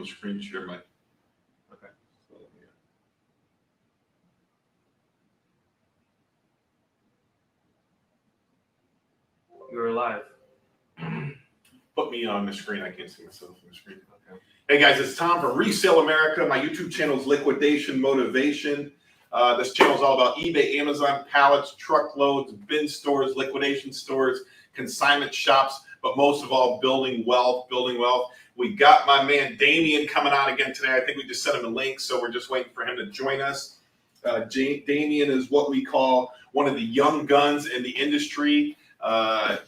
able to screen share my. Okay. So, yeah. You're live. Put me on the screen. I can't see myself on the screen. Okay. Hey guys, it's Tom from Resell America. My YouTube channel is Liquidation Motivation. This channel is all about eBay, Amazon, pallets, truckloads, bin stores, liquidation stores, consignment shops, but most of all, building wealth. We got my man Damien coming on again today. I think we just sent him a link, so we're just waiting for him to join us. Damien is what we call one of the young guns in the industry.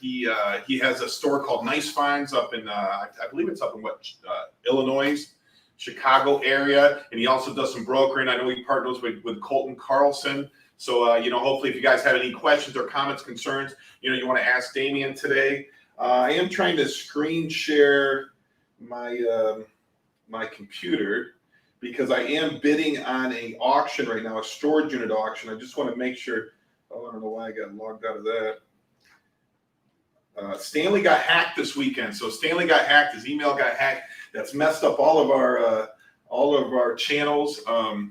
He has a store called Nice Finds up in, I believe it's up in Illinois, Chicago area. And he also does some brokering. I know he partners with Colton Carlson. So, hopefully if you guys have any questions or comments, concerns, you want to ask Damien today. I am trying to screen share my, my computer because I am bidding on a auction right now, a storage unit auction. I just want to make sure, I don't know why I got logged out of that. Stanley got hacked this weekend. So Stanley got hacked. His email got hacked. That's messed up all of our channels. There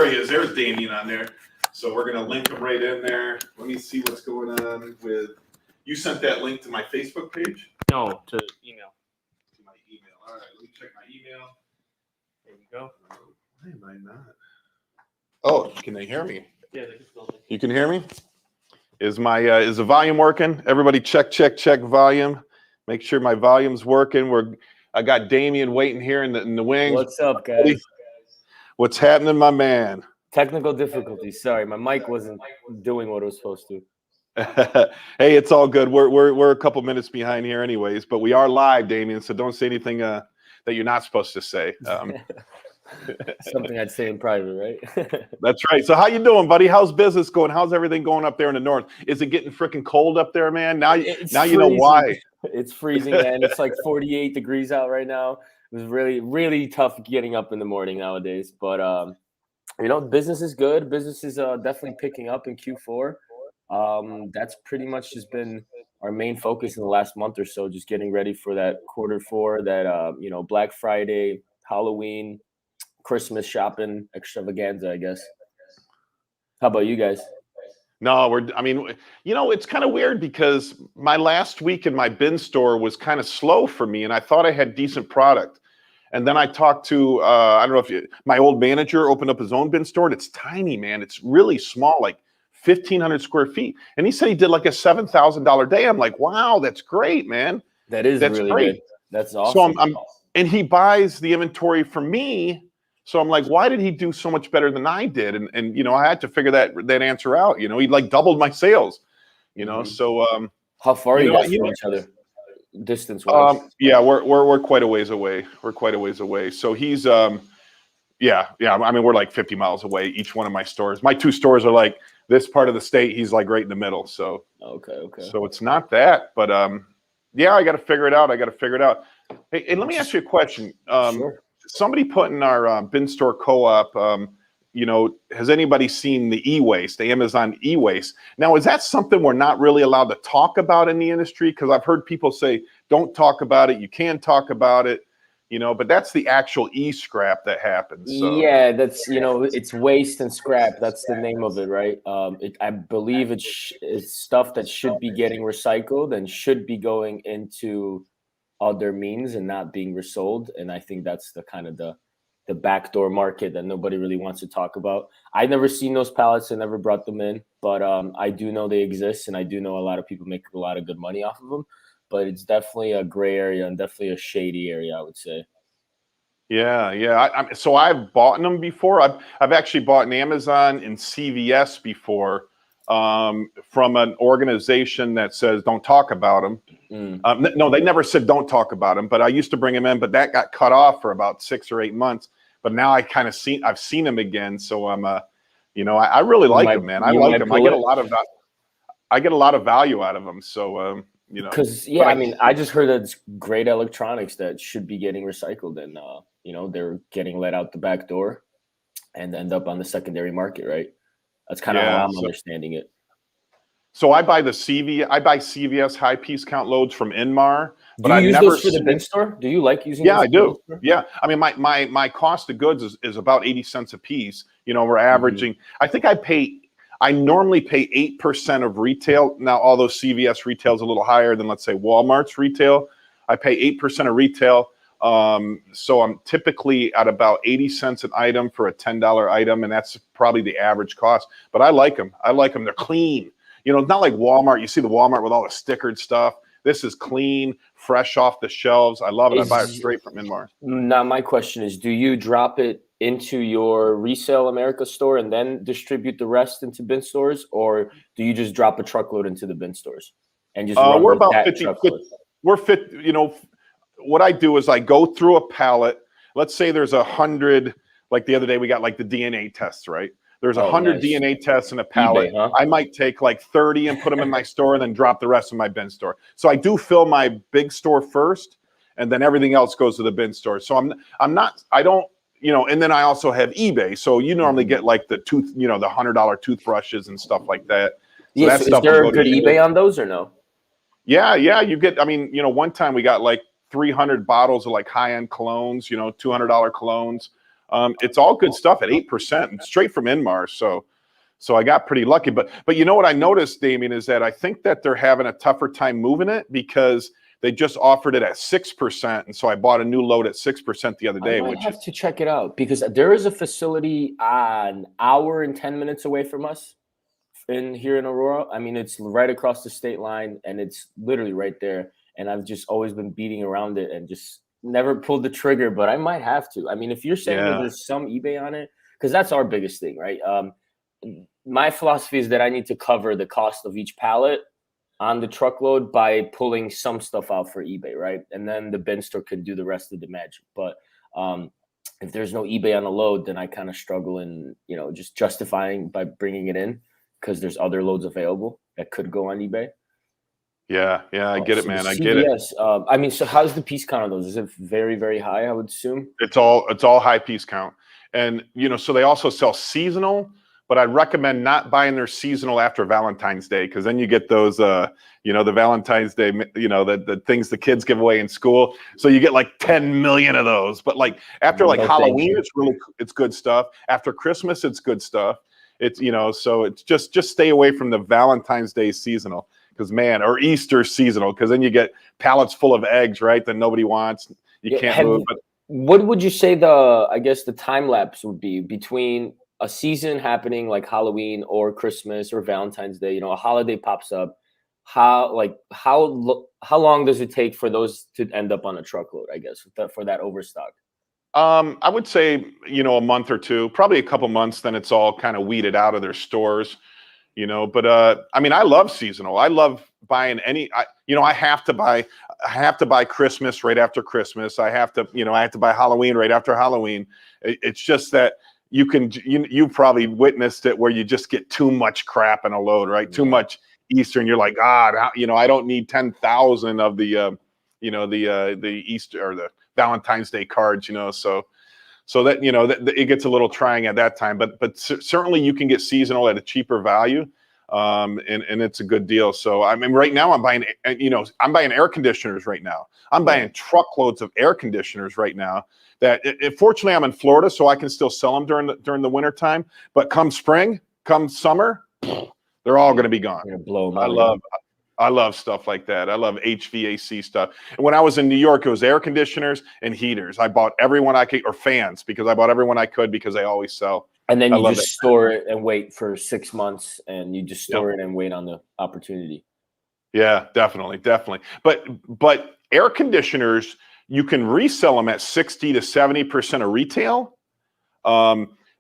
he is. There's Damien on there. So we're gonna link him right in there. Let me see what's going on with. You sent that link to my Facebook page? No, to email. To my email. All right. Let me check my email. There you go. Why am I not? Oh, can they hear me? Yeah, they can still. You can hear me? Is the volume working? Everybody check volume. Make sure my volume's working. I got Damien waiting here in the wings. What's up, guys? What's happening, my man? Technical difficulties. Sorry, my mic wasn't doing what it was supposed to. Hey, it's all good. We're a couple minutes behind here anyways, but we are live, Damien, so don't say anything that you're not supposed to say. Something I'd say in private, right? That's right. So how you doing, buddy? How's business going? How's everything going up there in the north? Is it getting freaking cold up there, man? Now you know why. It's freezing, man. It's like 48 degrees out right now. It was really, really tough getting up in the morning nowadays. But business is good. Business is definitely picking up in Q4. That's pretty much just been our main focus in the last month or so, just getting ready for that Q4, that Black Friday, Halloween, Christmas shopping extravaganza, I guess. How about you guys? No, it's kind of weird because my last week in my bin store was kind of slow for me, and I thought I had decent product. And then I talked to, I don't know if my old manager opened up his own bin store, and it's tiny, man. It's really small, like 1,500 square feet. And he said he did like a $7,000 day. I'm like, wow, that's great, man. That's really great. Good. That's awesome. So and he buys the inventory from me. So I'm like, why did he do so much better than I did? And I had to figure that answer out. He like doubled my sales. So how far are you guys from each other? Distance wise? Yeah, we're quite a ways away. So he's yeah. I mean, we're like 50 miles away, each one of my stores. My two stores are like this part of the state. He's like right in the middle. So okay. So it's not that, but yeah, I got to figure it out. Hey, let me ask you a question. Sure. Somebody put in our bin store co-op, has anybody seen the e-waste, the Amazon e-waste? Now, is that something we're not really allowed to talk about in the industry? Because I've heard people say, don't talk about it. You can talk about it, but that's the actual e-scrap that happens. So. Yeah, that's, it's waste and scrap. That's the name of it, right? I believe it's stuff that should be getting recycled and should be going into other means and not being resold. And I think that's the kind of the backdoor market that nobody really wants to talk about. I've never seen those pallets and never brought them in, but I do know they exist, and I do know a lot of people make a lot of good money off of them. But it's definitely a gray area and definitely a shady area, I would say. Yeah. So I've bought them before. I've actually bought an Amazon and CVS before from an organization that says don't talk about them. No, they never said don't talk about them, but I used to bring them in, but that got cut off for about 6 or 8 months. But now I've seen them again. So I'm I really like them, man. I like them. I get a lot of value out of them. So because I just heard that it's great electronics that should be getting recycled, and they're getting let out the back door and end up on the secondary market, right? That's kind of how I'm understanding it. So I buy CVS high piece count loads from Inmar. Do you use those for the bin store? Do you like using Yeah, those I for the bin do. store? Yeah. I mean, my cost of goods is about 80 cents a piece. You know, we're averaging, I think I normally pay 8% of retail. Now, although CVS retail is a little higher than, let's say, Walmart's retail, I pay 8% of retail. So I'm typically at about 80 cents an item for a $10 item, and that's probably the average cost. But I like them. I like them. They're clean. You know, it's not like Walmart. You see the Walmart with all the stickered stuff. This is clean, fresh off the shelves. I love it. I buy it straight from Inmar. Now, my question is, do you drop it into your Resale America store and then distribute the rest into bin stores, or do you just drop a truckload into the bin stores and just run We're with about that 50. truckload? We're fit. You know, what I do is I go through a pallet. Let's say there's 100. Like the other day, we got like the DNA tests, right? There's 100 nice. DNA tests in a pallet. eBay, huh? I might take like 30 and put them in my store and then drop the rest in my bin store. So I do fill my big store first, and then everything else goes to the bin store. So I don't, you know, and then I also have eBay. So you normally get like the the $100 toothbrushes and stuff like that. So Yeah, that so is stuff there will a go to good eBay on those or no? Yeah, you get, I mean, you know, one time we got like 300 bottles of like high-end colognes, you know, $200 colognes. It's all good stuff at 8% and straight from Inmar. So I got pretty lucky. But you know what I noticed, Damien, is that I think that they're having a tougher time moving it because they just offered it at 6%. And so I bought a new load at 6% the other day, I might which have to check it out because there is a facility an hour and 10 minutes away from us here in Aurora. I mean, it's right across the state line and it's literally right there. And I've just always been beating around it and just never pulled the trigger, but I might have to. I mean, if you're saying that there's some eBay on it, because that's our biggest thing, right? My philosophy is that I need to cover the cost of each pallet on the truckload by pulling some stuff out for eBay, right? And then the bin store can do the rest of the magic. But if there's no eBay on the load, then I kind of struggle in, you know, just justifying by bringing it in because there's other loads available that could go on eBay. Yeah, I get it, So man. I CVS, get it. I mean, so how's the piece count on those? Is it very, very high, I would assume? It's all high piece count. And, you know, so they also sell seasonal, but I'd recommend not buying their seasonal after Valentine's Day because then you get those, you know, the Valentine's Day, you know, the things the kids give away in school. So you get like 10 million of those. But like after like Halloween, it's good stuff. After Christmas, it's good stuff. It's, you know, so it's just stay away from the Valentine's Day seasonal because, man, or Easter seasonal because then you get pallets full of eggs, right, that nobody wants. You can't move. But what would you say I guess the time lapse would be between a season happening like Halloween or Christmas or Valentine's Day? You know, a holiday pops up. How long does it take for those to end up on a truckload? I guess for that overstock. I would say, you know, a month or two, probably a couple months. Then it's all kind of weeded out of their stores, you know. But I mean, I love seasonal. I love buying I have to buy Christmas right after Christmas. I have to buy Halloween right after Halloween. It's just that you probably witnessed it where you just get too much crap in a load, right? Too much Easter, and you're like, God, I don't need 10,000 of the the Easter or the Valentine's Day cards, you know. So that, you know, that it gets a little trying at that time, but certainly you can get seasonal at a cheaper value. And it's a good deal. So I mean, right now I'm buying air conditioners right now. I'm buying truckloads of air conditioners right now fortunately I'm in Florida, so I can still sell them during the winter time. But come spring, come summer, they're all going to be gone. Blow them out. I love stuff like that. I love HVAC stuff. And when I was in New York, it was air conditioners and heaters. I bought everyone I could, or fans, because I bought everyone I could because they always sell. And then you just store it and wait for 6 months, and you just store it and wait on the opportunity. Yeah, definitely. But air conditioners, you can resell them at 60 to 70% of retail.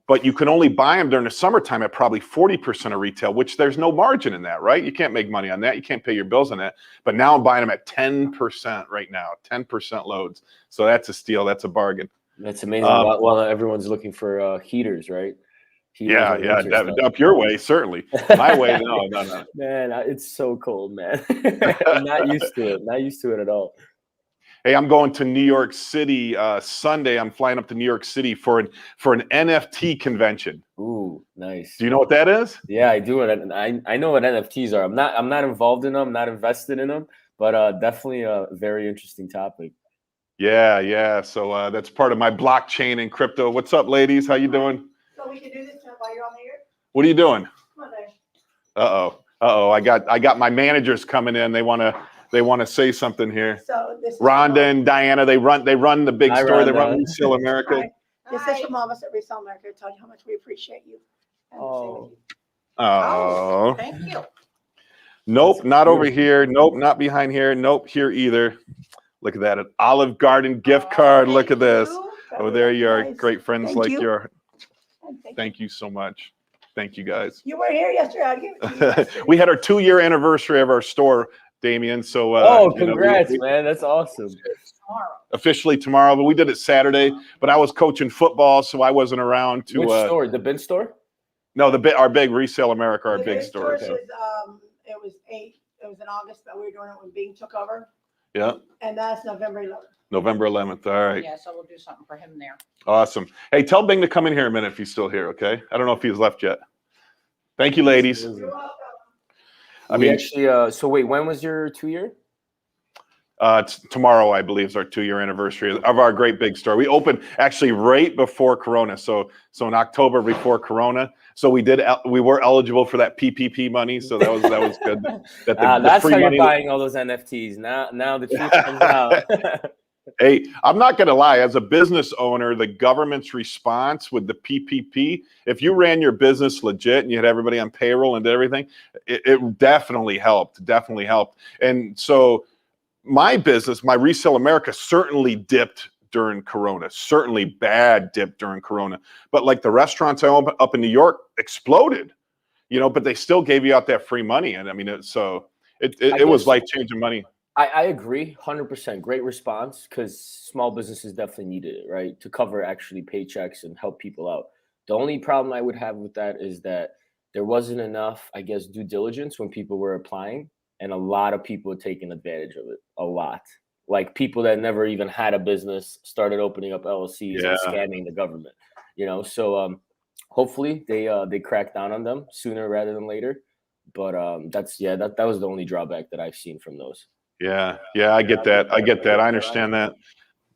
But you can only buy them during the summertime at probably 40% of retail, which there's no margin in that, right? You can't make money on that. You can't pay your bills on that. But now I'm buying them at 10% right now, 10% loads. So that's a steal. That's a bargain. That's amazing. While everyone's looking for heaters, right? Heaters up your way, certainly. My way, no. Man, it's so cold, man. I'm not used to it. Not used to it at all. Hey, I'm going to New York City Sunday. I'm flying up to New York City for an NFT convention. Ooh, nice. Do you know what that is? Yeah, I do. I know what NFTs are. I'm not involved in them. I'm not invested in them. But definitely a very interesting topic. Yeah. So that's part of my blockchain and crypto. What's up, ladies? How you doing? So we can do this while you're on the air? What are you doing? Come on, Dave. Uh-oh. I got my managers coming in. They wanna say something here. So this is Rhonda and Diana, they run the big Hi, store. They Rhonda. run Resell America. Hi. This is from all of us at Resell America. Tell you how much we appreciate you. And the same with you. Oh. Thank you. Nope, not over here. Nope, not behind here. Nope, here either. Look at that, an Olive Garden gift card. Look at this. Oh, there you are. Great friends Thank like you. your. Thank Thank you so much. Thank you guys. you were here yesterday. I'll give it to you yesterday. We had our 2-year anniversary of our store, Damien. So Congrats, man. That's awesome. Tomorrow. Officially tomorrow, but we did it Saturday. But I was coaching football, so I wasn't around to. Which store? The bin store? No, our big Resell America, our The big big store. store was it was in August, but we were doing it when Bing took over. Yeah, And that's November 11th. November 11th. All right. Yeah, so we'll do something for him there. Awesome. Hey, tell Bing to come in here a minute if he's still here, okay? I don't know if he's left yet. Thank you, ladies. You're welcome. I mean, actually, so wait, when was your 2-year? tomorrow, I believe, is our 2-year anniversary of our great big store. We opened actually right before Corona, so in October before Corona. So we were eligible for that PPP money, so that was good. That's how you're buying all those NFTs. Now the truth comes out. Hey, I'm not going to lie. As a business owner, the government's response with the PPP, if you ran your business legit and you had everybody on payroll and did everything, it definitely helped. Definitely helped. And so my business, my Resell America, certainly dipped during Corona. Certainly bad dip during Corona. But like the restaurants I opened up in New York exploded, but they still gave you out that free money. And I mean, it was life-changing money. I agree, 100%. Great response, because small businesses definitely needed it, right, to cover actually paychecks and help people out. The only problem I would have with that is that there wasn't enough, I guess, due diligence when people were applying, and a lot of people were taking advantage of it. A lot. Like people that never even had a business started opening up LLCs and scamming the government. So hopefully they crack down on them sooner rather than later. But that was the only drawback that I've seen from those. Yeah, I get that. I understand that.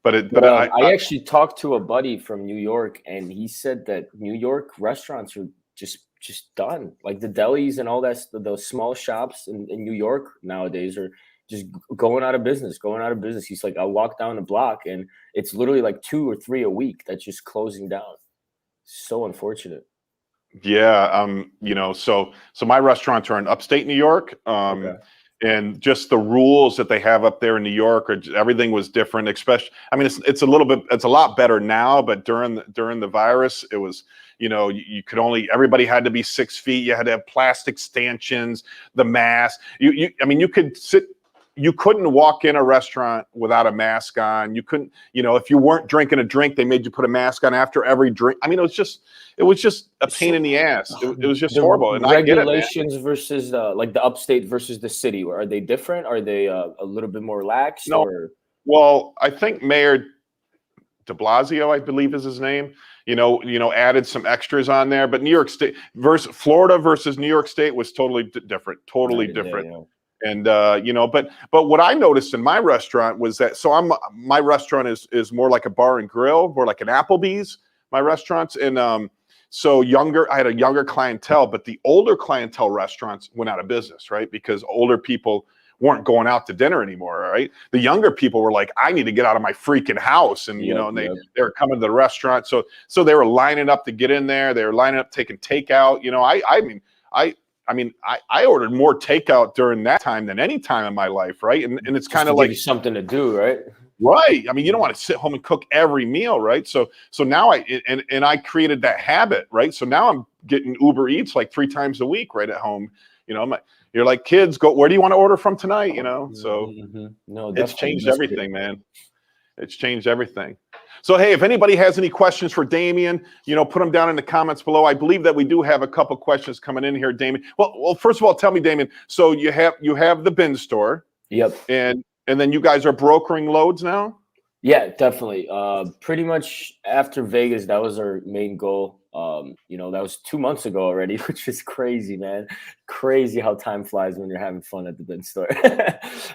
But I actually talked to a buddy from New York, and he said that New York restaurants are just done. Like the delis and all that, those small shops in New York nowadays are just going out of business. He's like, I walk down the block and it's literally like 2 or 3 a week that's just closing down. So unfortunate. Yeah, so my restaurants are in upstate New York. Okay. And just the rules that they have up there in New York, everything was different. Especially, I mean, it's a lot better now, but during the virus, it was, you could everybody had to be 6 feet. You had to have plastic stanchions, the mask. You couldn't walk in a restaurant without a mask on. You couldn't, if you weren't drinking a drink, they made you put a mask on after every drink. I mean, it was just a pain in the ass. It was just horrible. And regulations versus like the upstate versus the city, are they different? Are they a little bit more lax? No. Well, I think Mayor de Blasio, I believe is his name, added some extras on there. But New York State versus Florida versus New York State was totally different. Yeah. And but what I noticed in my restaurant was that my restaurant is more like a bar and grill, more like an Applebee's, my restaurants. And I had a younger clientele, but the older clientele restaurants went out of business, right? Because older people weren't going out to dinner anymore, right? The younger people were like, I need to get out of my freaking house. And they were coming to the restaurant. So they were lining up to get in there. They were lining up taking takeout. I ordered more takeout during that time than any time in my life, right? And it's kind of like something to do, right? Right. I mean, you don't want to sit home and cook every meal, right? So now I created that habit, right? So now I'm getting Uber Eats like 3 times a week right at home. You're like, kids, go. Where do you want to order from tonight? So No, it's changed everything, man. It's changed everything. So, hey, if anybody has any questions for Damien, put them down in the comments below. I believe that we do have a couple questions coming in here, Damien. Well, first of all, tell me, Damien, so you have the bin store. Yep. And then you guys are brokering loads now? Yeah, definitely. Pretty much after Vegas, that was our main goal. That was 2 months ago already, which is crazy, man. Crazy how time flies when you're having fun at the bin store.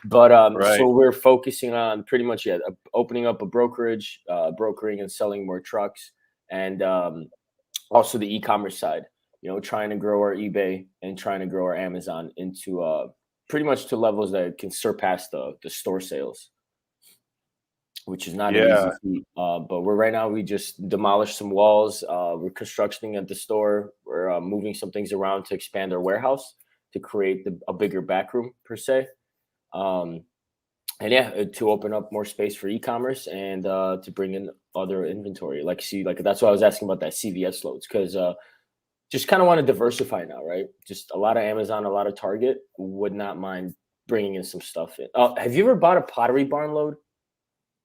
But Right. so we're focusing on pretty much opening up a brokerage, brokering and selling more trucks, and also the e-commerce side. Trying to grow our eBay and trying to grow our Amazon into pretty much to levels that can surpass the store sales, which is not an easy Yeah. feat. But we just demolished some walls. We're constructing at the store. We're moving some things around to expand our warehouse to create a bigger back room per se. To open up more space for e-commerce and to bring in other inventory. That's why I was asking about that CVS loads, because just kind of want to diversify now, right? Just a lot of Amazon, a lot of Target. Would not mind bringing in some stuff in. Have you ever bought a Pottery Barn load?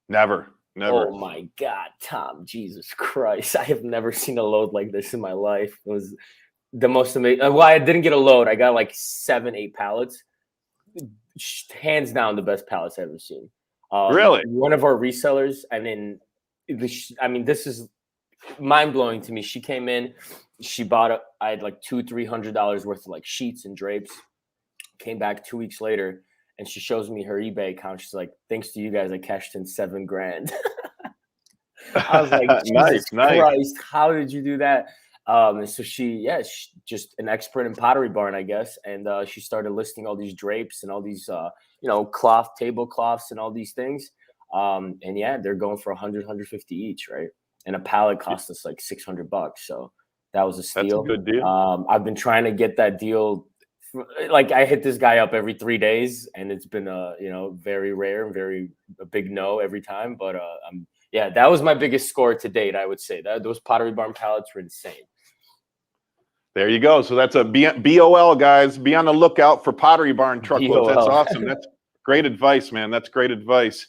Never. Oh my God, Tom, Jesus Christ. I have never seen a load like this in my life. It was the most amazing. Well, I didn't get a load. I got like 7-8 pallets. Hands down, the best pallets I've ever seen. Really? One of our resellers, this is mind blowing to me. She came in, she bought I had like $200-$300 worth of like sheets and drapes. Came back 2 weeks later, and she shows me her eBay account. She's like, "Thanks to you guys, I cashed in $7,000." I was like, Jesus Nice. Christ, how did you do that? And so she's just an expert in Pottery Barn, I guess. And she started listing all these drapes and all these, tablecloths and all these things. They're going for 100, 150 each, right? And a pallet cost us like $600. So that was a steal. That's a good deal. I've been trying to get that deal. Like, I hit this guy up every 3 days, and it's been very rare and a big no every time. But that was my biggest score to date. I would say that those Pottery Barn pallets were insane. There you go. So that's a BOL, guys. Be on the lookout for Pottery Barn truckloads. That's BOL. awesome. That's great advice, man. That's great advice.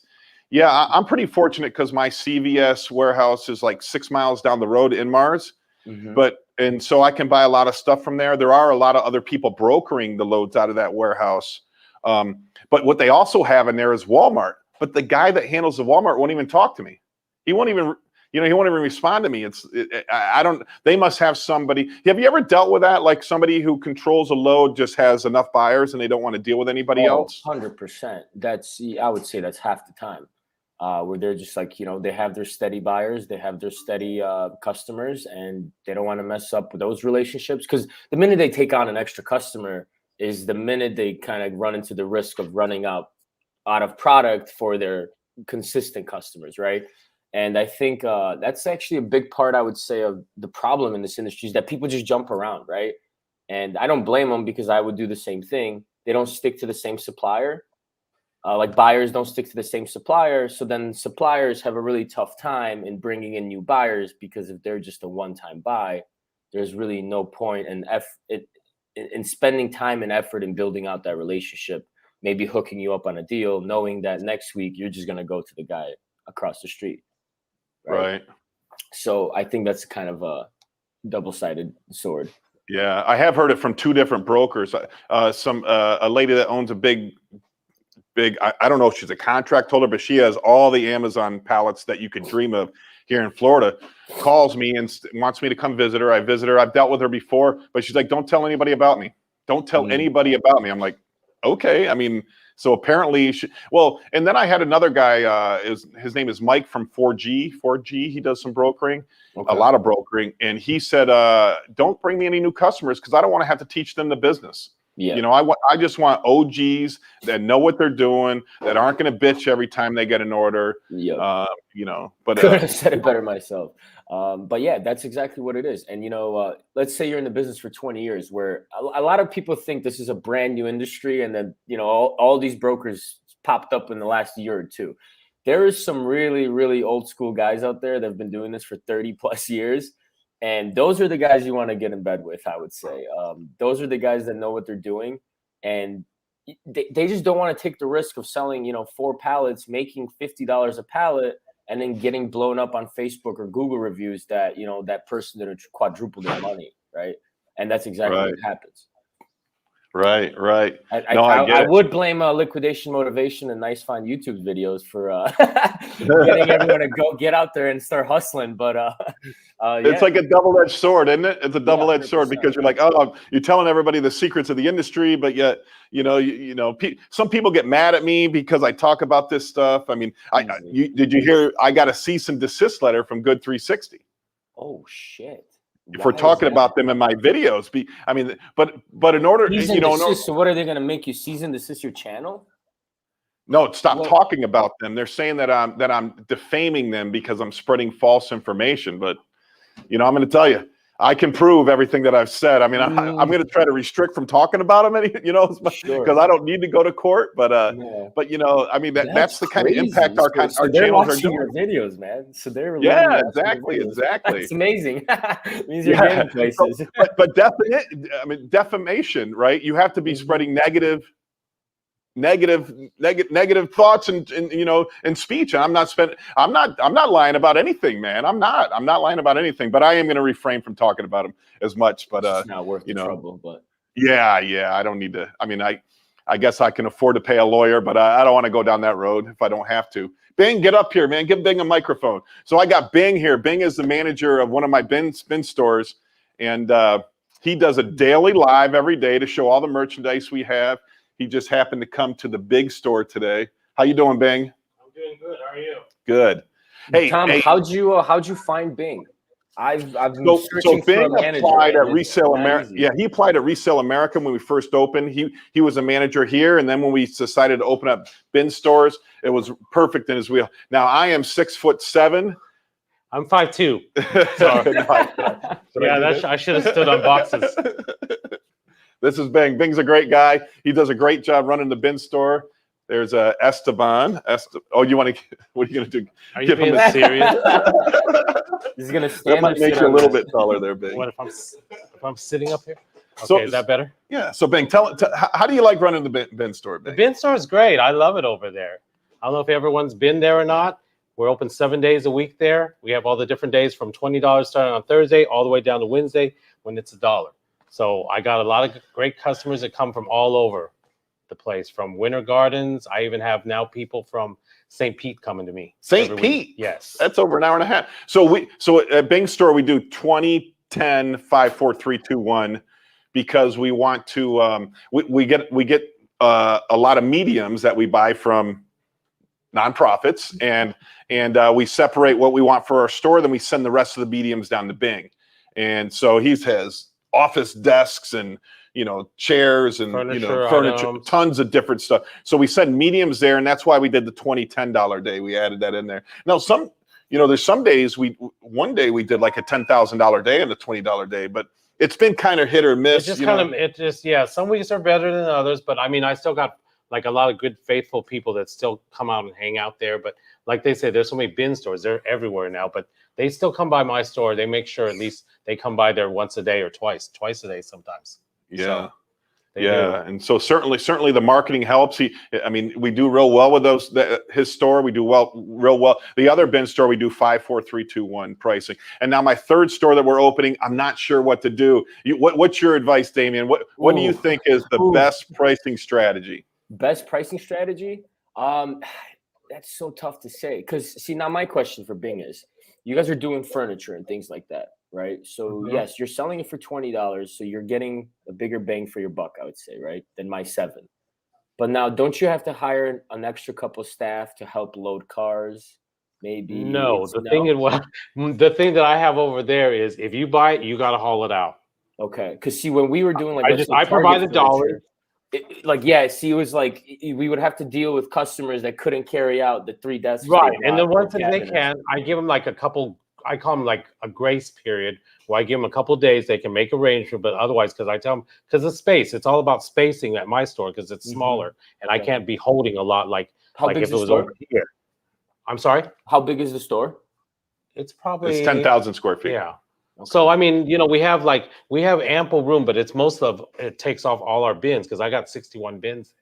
Yeah, I'm pretty fortunate because my CVS warehouse is like 6 miles down the road in Mars. Mm-hmm. And so I can buy a lot of stuff from there. There are a lot of other people brokering the loads out of that warehouse. But what they also have in there is Walmart. But the guy that handles the Walmart won't even talk to me. He won't even respond to me. They must have somebody. Have you ever dealt with that? Like somebody who controls a load just has enough buyers and they don't want to deal with anybody else? 100%. I would say that's half the time. Where they're just like, they have their steady buyers, they have their steady customers, and they don't want to mess up with those relationships. Because the minute they take on an extra customer is the minute they kind of run into the risk of running out of product for their consistent customers, right? And I think that's actually a big part, I would say, of the problem in this industry is that people just jump around, right? And I don't blame them, because I would do the same thing. They don't stick to the same supplier. Like buyers don't stick to the same supplier. So then suppliers have a really tough time in bringing in new buyers, because if they're just a one-time buy, there's really no point in spending time and effort in building out that relationship, maybe hooking you up on a deal, knowing that next week you're just going to go to the guy across the street. Right. So I think that's kind of a double-sided sword. Yeah, I have heard it from 2 different brokers. A lady that owns a big, I don't know if she's a contract holder, but she has all the Amazon pallets that you could dream of here in Florida, calls me and wants me to come visit her. I visit her. I've dealt with her before, but she's like, don't tell anybody about me. Don't tell anybody about me. I'm like, okay. I mean, so apparently, and then I had another guy, his name is Mike from 4G. He does some brokering, a lot of brokering. And he said, don't bring me any new customers, because I don't want to have to teach them the business. Yeah. I just want OGs that know what they're doing, that aren't going to bitch every time they get an order. Yeah. But Could have said it better myself. But yeah, that's exactly what it is. And let's say you're in the business for 20 years, where a lot of people think this is a brand new industry, and then all these brokers popped up in the last year or two. There is some really, really old school guys out there that have been doing this for 30 plus years. And those are the guys you want to get in bed with, I would say. Those are the guys that know what they're doing. And they just don't want to take the risk of selling, 4 pallets, making $50 a pallet, and then getting blown up on Facebook or Google reviews that, that person didn't quadruple their money, right? And that's exactly what happens. Right. I, No, I get I it. would blame liquidation motivation and nice fine YouTube videos for getting everyone to go get out there and start hustling. But It's yeah, like a double-edged sword, isn't it? It's a double-edged sword 100%. because you're like, oh, you're telling everybody the secrets of the industry, but yet, some people get mad at me because I talk about this stuff. I mean, did you hear? I got a cease and desist letter from Good 360 Oh shit! for Why is talking that? about them in my videos. But in order, Cease and desist. So what are they going to make you cease and desist your channel? no, stop What? talking about them. They're saying that I'm defaming them because I'm spreading false information. But I'm going to tell you, I can prove everything that I've said. I mean, I'm going to try to restrict from talking about them, because Sure. I don't need to go to court. But Yeah. I mean, that's the kind of impact crazy. our So they're channels are watching doing. your videos, man. So they're Yeah, literally watching your exactly. videos. That's amazing. Means you're getting places. But defamation, right? You have to be spreading negative thoughts and speech. And I'm not lying about anything, man. I'm not lying about anything, but I am going to refrain from talking about them as much. But It's not worth the trouble. But yeah, I don't need to. I mean, I guess I can afford to pay a lawyer, but I don't want to go down that road if I don't have to. Bing, get up here, man. Give Bing a microphone. So I got Bing here. Bing is the manager of one of my bin stores, and he does a daily live every day to show all the merchandise we have. He just happened to come to the big store today. How you doing, Bing? I'm doing good. How are you? Good. Hey, Tom, how'd you find Bing? I've been so searching for a Bing manager. applied at and it's Resale not America. easy. Yeah, he applied at Resale America when we first opened. He was a manager here, and then when we decided to open up bin stores, it was perfect in his wheel. Now I am 6'7". I'm 5'2". Yeah, I should have stood on boxes. This is Bing. Bing's a great guy. He does a great job running the bin store. There's Esteban. Oh, you want to? What are you going to do? Are you being serious? He's gonna That stand. might make you a little bit taller there, Bing. What if I'm sitting up here? Okay, So- is that better? Yeah. So Bing, how do you like running the bin store, The Bing? bin store is great. I love it over there. I don't know if everyone's been there or not. We're open 7 days a week there. We have all the different days from $20 starting on Thursday all the way down to Wednesday when it's $1. So I got a lot of great customers that come from all over the place, from Winter Gardens. I even have now people from St. Pete coming to me. St. every Pete? week. Yes. That's over an hour and a half. So at Bing store we do 20, 10, 5, 4, 3, 2, 1 because we want to we get a lot of mediums that we buy from nonprofits and we separate what we want for our store, then we send the rest of the mediums down to Bing. And so he has office desks and chairs and furniture, tons of different stuff. So we send mediums there, and that's why we did the $10 day. We added that in there. Now there's some days one day we did like a $10,000 day and a $20 day, but it's been kind of hit or miss. Some weeks are better than others, but I mean, I still got like a lot of good, faithful people that still come out and hang out there. But like they say, there's so many bin stores, they're everywhere now, but they still come by my store. They make sure at least they come by there once a day or twice a day sometimes. Yeah. So and so certainly the marketing helps. We do real well with his store. We do real well. The other bin store we do 5, 4, 3, 2, 1 pricing. And now my third store that we're opening, I'm not sure what to do. What's your advice, Damien? What do you think is the best pricing strategy? Best pricing strategy? That's so tough to say. Because see, now my question for Bing is, you guys are doing furniture and things like that, right? So yes, you're selling it for $20, so you're getting a bigger bang for your buck, I would say, right? Than my 7. But now, don't you have to hire an extra couple staff to help load cars? Maybe. No, the thing that I have over there is if you buy it, you got to haul it out. Okay, because see, when we were doing I provide the dollar. It was like we would have to deal with customers that couldn't carry out the 3 desks. Right, and the ones that they can, I give them like a couple. I call them like a grace period where I give them a couple of days. They can make arrangement, but otherwise, because I tell them, because of space, it's all about spacing at my store because it's smaller and I can't be holding a lot like big if is it the was store? over here. I'm sorry? How big is the store? It's probably 10,000 square feet. Yeah. Okay. So I mean, we have ample room, but it's it takes off all our bins because I got 61 bins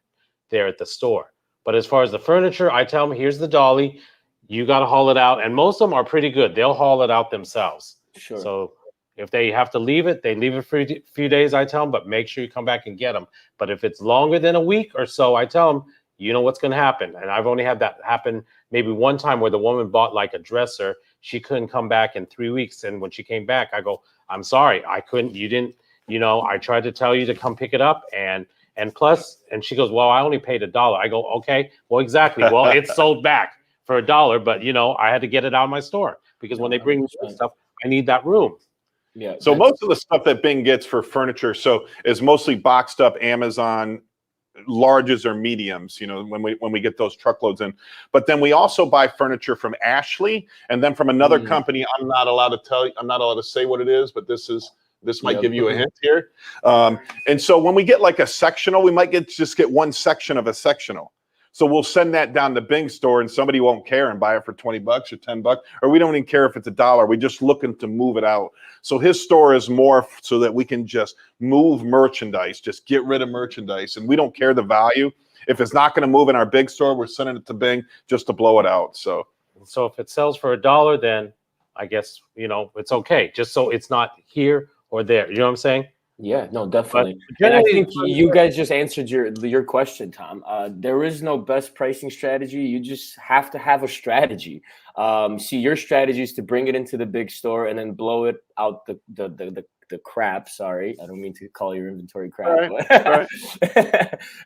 there at the store. But as far as the furniture, I tell them, here's the dolly. You got to haul it out. And most of them are pretty good. They'll haul it out themselves. Sure. So If they have to leave it, they leave it for a few days, I tell them, but make sure you come back and get them. But if it's longer than a week or so, I tell them, you know what's going to happen. And I've only had that happen maybe one time where the woman bought like a dresser. She couldn't come back in 3 weeks. And when she came back, I go, I'm sorry, I couldn't, you didn't, I tried to tell you to come pick it up. And plus, and she goes, well, I only paid $1. I go, okay, well, exactly. Well, it's sold back for $1, but I had to get it out of my store because when they bring me stuff, I need that room. Yeah. So most of the stuff that Bing gets for furniture, is mostly boxed up Amazon larges or mediums, when we get those truckloads in. But then we also buy furniture from Ashley, and then from another company. I'm not allowed to say what it is, but this might give you a hint here. And so when we get like a sectional, we might just get one section of a sectional. So we'll send that down to Bing store and somebody won't care and buy it for $20 or $10, or we don't even care if it's $1. We're just looking to move it out. So his store is more so that we can just move merchandise, just get rid of merchandise. And we don't care the value. If it's not going to move in our big store, we're sending it to Bing just to blow it out. So if it sells for $1, then I guess, it's okay. Just so it's not here or there. You know what I'm saying? Yeah, no, definitely. But And I think you guys just answered your question, Tom. There is no best pricing strategy. You just have to have a strategy. See, your strategy is to bring it into the big store and then blow it out the crap. Sorry, I don't mean to call your inventory crap. All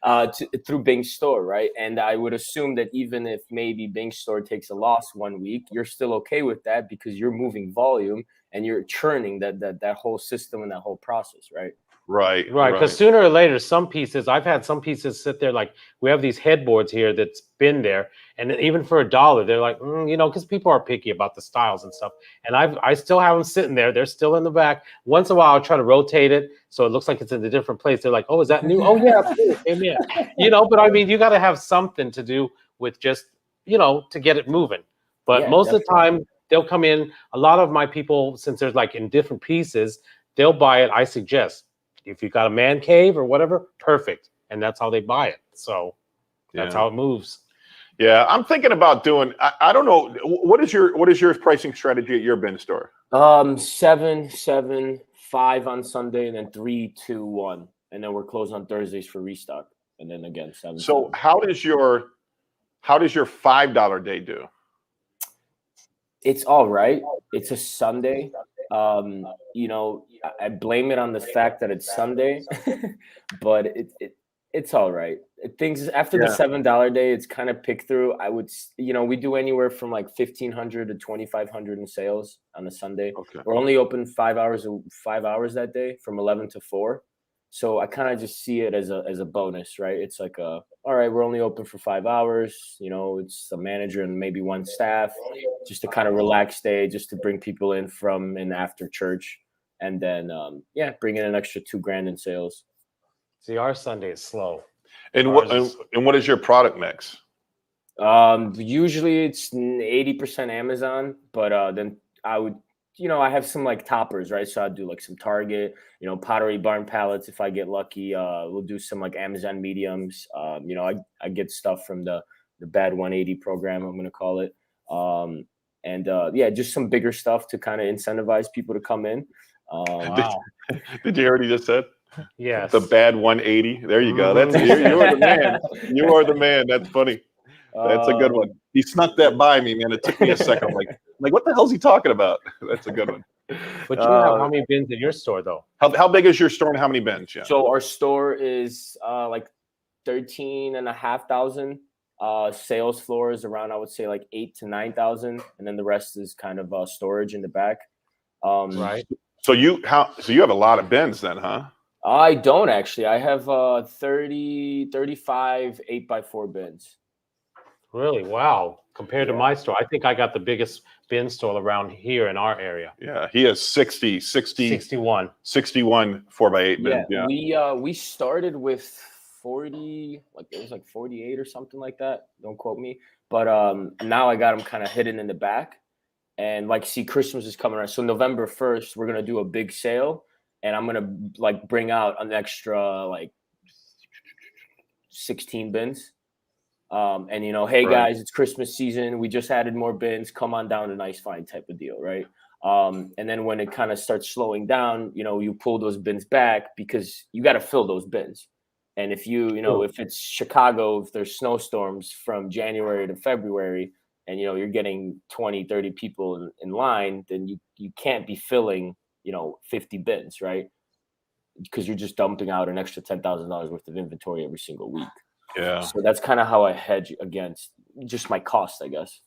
right. Through Bing store, right? And I would assume that even if maybe Bing store takes a loss 1 week, you're still okay with that because you're moving volume and you're churning that whole system and that whole process, right? Right. Because sooner or later, I've had some pieces sit there, like we have these headboards here that's been there, and even for $1, they're like, because people are picky about the styles and stuff. And I still have them sitting there. They're still in the back. Once in a while, I'll try to rotate it so it looks like it's in a different place. They're like, oh, is that new? Oh yeah, amen. But I mean, you got to have something to do with just to get it moving. But most of the time, they'll come in. A lot of my people, since there's like in different pieces, they'll buy it. I suggest if you've got a man cave or whatever, perfect. And that's how they buy it. So that's how it moves. Yeah, I'm thinking about doing. I don't know. What is your pricing strategy at your bin store? 7, 7, 5 on Sunday, and then 3, 2, 1, and then we're closed on Thursdays for restock, and then again 7. So 7. How does your $5 day do? It's all right. It's a Sunday. I blame it on the fact that it's Sunday, but it's all right. Things after the $7 day, it's kind of pick through. I would, we do anywhere from like 1,500 to 2,500 in sales on a Sunday. Okay. We're only open 5 hours that day from 11 to 4. So I kind of just see it as a bonus, right? It's like all right, we're only open for 5 hours. It's a manager and maybe one staff, just to kind of relax day, just to bring people in from and after church, and then bring in an extra $2,000 in sales. See, our Sunday is slow. And what is your product mix? Usually it's 80% Amazon, but then I would. I have some like toppers, right? So I'll do like some Target, Pottery Barn pallets if I get lucky. We'll do some like Amazon mediums. I get stuff from the Bad 180 program, I'm going to call it. Just some bigger stuff to kind of incentivize people to come in. Wow. Did you hear what he just said? Yes. The Bad 180. There you go. That's you are the man. You are the man. That's funny. That's a good one. He snuck that by me, man. It took me a second. I'm like, what the hell's he talking about? That's a good one. But you have how many bins in your store, though? How big is your store and how many bins? Yeah. So our store is like 13,500. Sales floor is around, I would say, like 8,000 to 9,000, and then the rest is kind of storage in the back. Right. So you have a lot of bins then, huh? I don't actually. I have 30, 35 8x4 bins. Really? Wow. Compared to my store, I think I got the biggest bin store around here in our area. Yeah, he has 61 4x8 bins. Yeah, we started with 40, like it was like 48 or something like that. Don't quote me. But now I got them kind of hidden in the back. And see, Christmas is coming around. So November 1st, we're going to do a big sale. And I'm going to bring out an extra 16 bins. Hey guys, it's Christmas season. We just added more bins. Come on down to Nice Find type of deal, right? And then when it kind of starts slowing down, you pull those bins back because you got to fill those bins. And if if it's Chicago, if there's snowstorms from January to February, and you're getting 20, 30 people in line, then you can't be filling 50 bins, right? Because you're just dumping out an extra $10,000 worth of inventory every single week. Yeah. So that's kind of how I hedge against just my cost, I guess.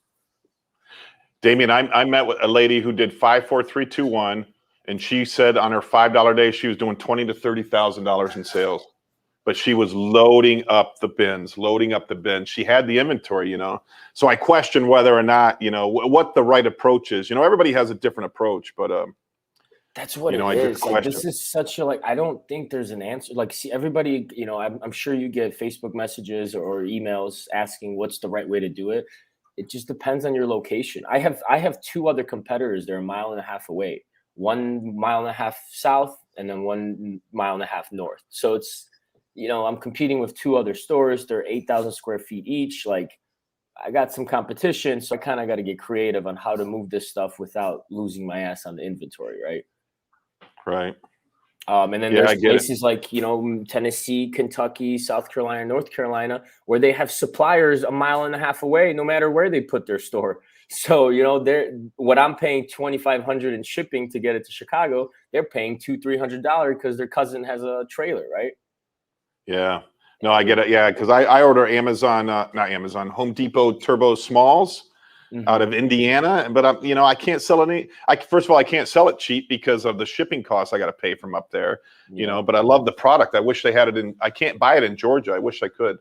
Damien, I met with a lady who did 5, 4, 3, 2, 1, and she said on her $5 day she was doing $20,000 to $30,000 in sales, but she was loading up the bins. She had the inventory, So I question whether or not what the right approach is. Everybody has a different approach, but that's what it I is. just Like, question. this is such a I don't think there's an answer. Like, see, everybody, I'm sure you get Facebook messages or emails asking what's the right way to do it. It just depends on your location. I have 2 other competitors. They're 1.5 miles away, 1.5 miles south, and then 1.5 miles north. So it's, I'm competing with 2 other stores. They're 8,000 square feet each. Like, I got some competition, so I kind of got to get creative on how to move this stuff without losing my ass on the inventory, right? Right. And then Yeah, I there's get it. places like, Tennessee, Kentucky, South Carolina, North Carolina, where they have suppliers 1.5 miles away, no matter where they put their store. So, what I'm paying $2,500 in shipping to get it to Chicago, they're paying $200-$300 because their cousin has a trailer, right? Yeah. No, I get it. Yeah, because I order Home Depot Turbo Smalls out of Indiana, but I can't sell any. First of all, I can't sell it cheap because of the shipping costs I got to pay from up there. But I love the product. I wish they had it I can't buy it in Georgia. I wish I could.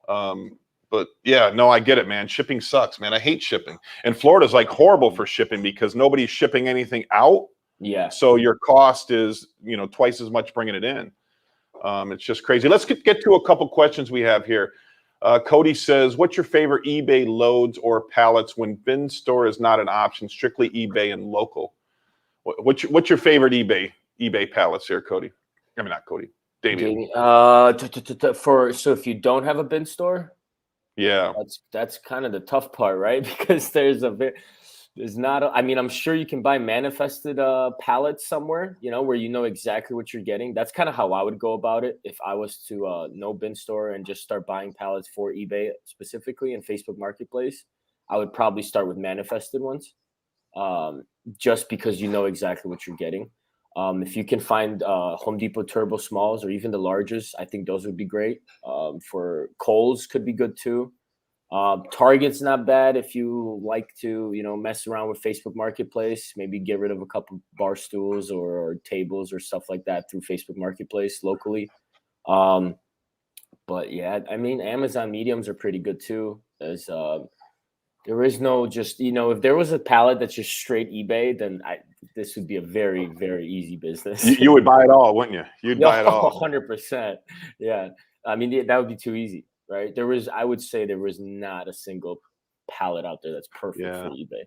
But yeah, no, I get it, man. Shipping sucks, man. I hate shipping. And Florida's like horrible for shipping because nobody's shipping anything out. Yeah. So your cost is, twice as much bringing it in. It's just crazy. Let's get to a couple questions we have here. Cody says, what's your favorite eBay loads or pallets when bin store is not an option, strictly eBay and local? What's your favorite eBay pallets here, Cody? I mean, not Cody, Damien. So if you don't have a bin store, Yeah. that's kind of the tough part, right? Because I'm sure you can buy manifested pallets somewhere, where exactly what you're getting. That's kind of how I would go about it if I was to no bin store and just start buying pallets for eBay specifically and Facebook Marketplace. I would probably start with manifested ones, just because exactly what you're getting. If you can find Home Depot Turbo Smalls or even the largest, I think those would be great. For Kohl's could be good too. Target's not bad if you like to, mess around with Facebook Marketplace, maybe get rid of a couple bar stools or tables or stuff like that through Facebook Marketplace locally. But yeah, Amazon mediums are pretty good too. There is no just, if there was a pallet that's just straight eBay, then this would be a very, very easy business. You would buy it all, wouldn't you? You'd buy it all. 100%. Yeah. That would be too easy, right? I would say there was not a single pallet out there that's perfect for eBay.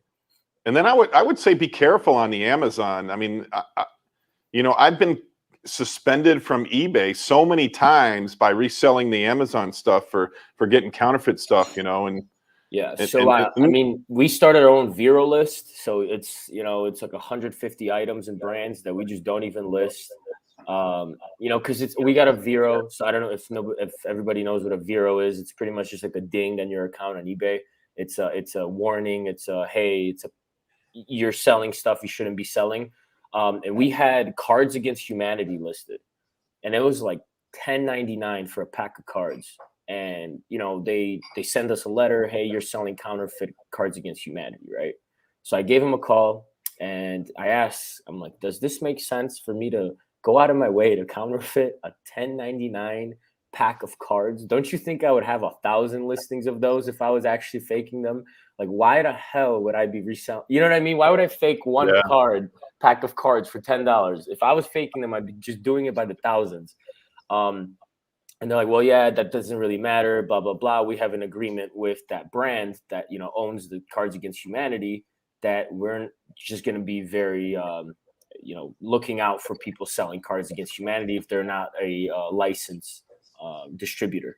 And then I would say be careful on the Amazon. I've been suspended from eBay so many times by reselling the Amazon stuff for getting counterfeit stuff, and yeah. So we started our own Vero list. So it's like 150 items and brands that we just don't even list. Because we got a Vero. So I don't know if everybody knows what a Vero is. It's pretty much just like a ding on your account on eBay. It's a warning. You're selling stuff you shouldn't be selling. And we had Cards Against Humanity listed, and it was like $10.99 for a pack of cards. And they send us a letter, hey, you're selling counterfeit Cards Against Humanity, right? So I gave him a call and I asked, I'm like, does this make sense for me to go out of my way to counterfeit a $10.99 pack of cards? Don't you think I would have 1,000 listings of those if I was actually faking them? Like, why the hell would I be reselling? You know what I mean? Why would I fake one pack of cards for $10? If I was faking them, I'd be just doing it by the thousands. And they're like, well, yeah, that doesn't really matter, blah, blah, blah. We have an agreement with that brand that, owns the Cards Against Humanity, that we're just going to be very, looking out for people selling Cards Against Humanity if they're not a licensed distributor.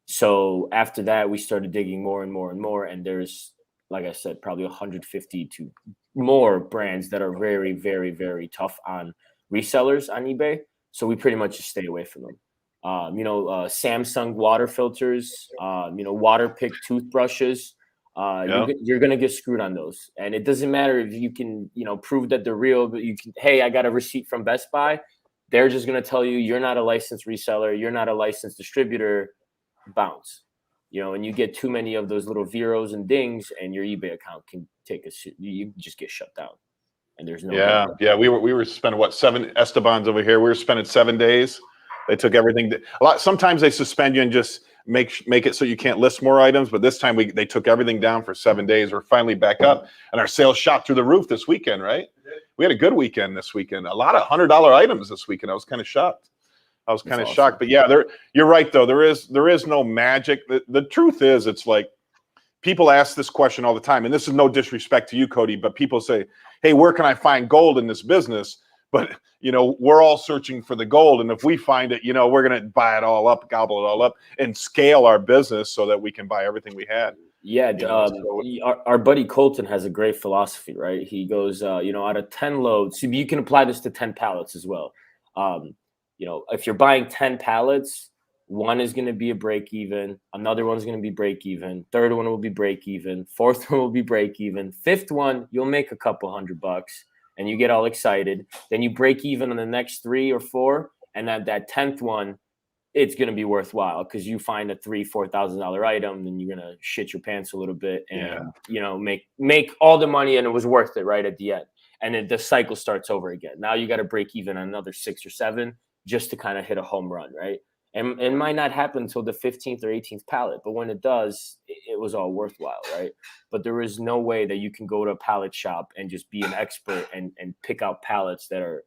So after that, we started digging more and more and more. And there's like I said, probably 150 to more brands that are very, very, very tough on resellers on eBay. So we pretty much just stay away from them. Samsung water filters, water pick toothbrushes. Yeah. You're gonna get screwed on those, and it doesn't matter if you can, prove that they're real. But you can, hey, I got a receipt from Best Buy. They're just gonna tell you you're not a licensed reseller, you're not a licensed distributor. Bounce, and you get too many of those little zeros and dings, and your eBay account can you just get shut down, and there's no. Yeah. We were spending what, 7 Estebans over here. We were spending 7 days. They took everything. Sometimes they suspend you and just make it so you can't list more items. But this time they took everything down for 7 days. We're finally back up, and our sales shot through the roof this weekend. Right? We had a good weekend this weekend. A lot of $100 items this weekend. I was kind of shocked. Shocked. But yeah, you're right though. There is no magic. The truth is, it's like people ask this question all the time, and this is no disrespect to you, Cody, but people say, "Hey, where can I find gold in this business?" But we're all searching for the gold, and if we find it, we're gonna buy it all up, gobble it all up, and scale our business so that we can buy everything we had. Yeah, our buddy Colton has a great philosophy, right? He goes, out of 10 loads, so you can apply this to 10 pallets as well. If you're buying 10 pallets, one is going to be a break even, another one's going to be break even, third one will be break even, fourth one will be break even, fifth one you'll make a couple $100 and you get all excited. Then you break even on the next 3 or 4, and that 10th one, it's going to be worthwhile because you find a $3,000-$4,000 item, and you're going to shit your pants a little bit and make all the money, and it was worth it right at the end. And then the cycle starts over again. Now you got to break even on another 6 or 7 just to kind of hit a home run, right? And it might not happen until the 15th or 18th pallet, but when it does, it was all worthwhile, right? But there is no way that you can go to a pallet shop and just be an expert and pick out pallets that are,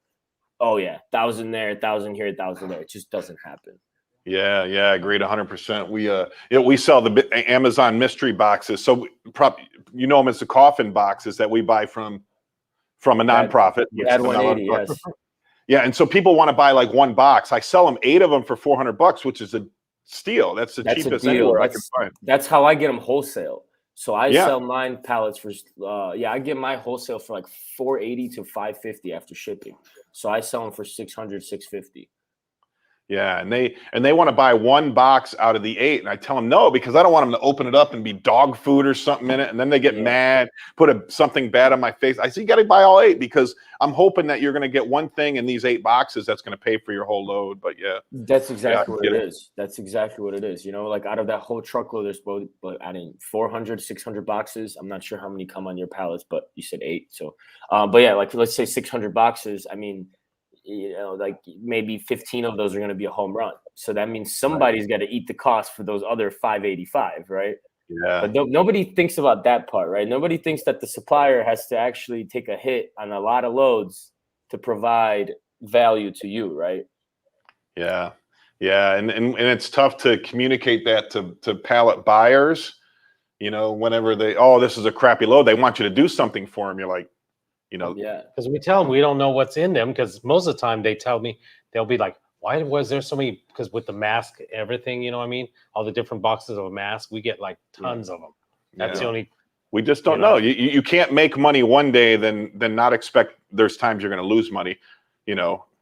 1,000 there, 1,000 here, 1,000 there. It just doesn't happen. Yeah, agreed 100%. We sell the Amazon mystery boxes, so them as the coffin boxes that we buy from a nonprofit. At 180, yes. Yeah, and so people want to buy like one box. I sell them 8 of them for $400, which is a steal. That's the cheapest anywhere I can find. That's how I get them wholesale. So I sell mine pallets for I get my wholesale for like $480 to $550 after shipping. So I sell them for $600, $650. Yeah, and they want to buy one box out of the 8, and I tell them no, because I don't want them to open it up and be dog food or something in it, and then they get mad, put something bad on my face. I say you got to buy all 8 because I'm hoping that you're going to get one thing in these 8 boxes that's going to pay for your whole load. But that's exactly what it is. That's exactly what it is. Like out of that whole truckload, there's but adding 400, 600 boxes. I'm not sure how many come on your pallets, but you said 8. So, but yeah, like let's say 600 boxes. I mean, like maybe 15 of those are going to be a home run. So that means somebody's got to eat the cost for those other 585, right? Yeah. But nobody thinks about that part, right? Nobody thinks that the supplier has to actually take a hit on a lot of loads to provide value to you, right? Yeah. And it's tough to communicate that to pallet buyers, whenever this is a crappy load, they want you to do something for them. You're like, because we tell them we don't know what's in them, because most of the time they tell me, they'll be like, why was there so many? Because with the mask, everything, what I mean, all the different boxes of a mask, we get like tons of them. That's the only. We just don't know. You can't make money one day, then not expect there's times you're going to lose money.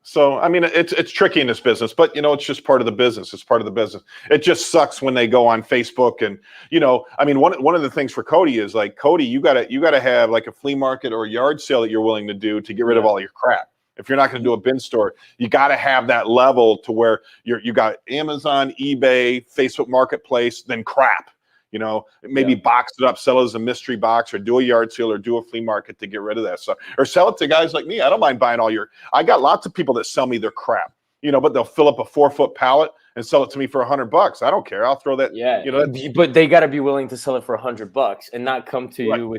So, I mean, it's tricky in this business, but, it's just part of the business. It's part of the business. It just sucks when they go on Facebook and, I mean, one of the things for Cody is like, Cody, you gotta have like a flea market or a yard sale that you're willing to do to get rid of all your crap. If you're not going to do a bin store, you got to have that level to where you got Amazon, eBay, Facebook Marketplace, then crap. Maybe box it up, sell it as a mystery box, or do a yard sale, or do a flea market to get rid of that stuff, or sell it to guys like me. I don't mind buying I got lots of people that sell me their crap, but they'll fill up a 4-foot pallet and sell it to me for $100. I don't care. I'll throw that. But they got to be willing to sell it for $100 and not come to you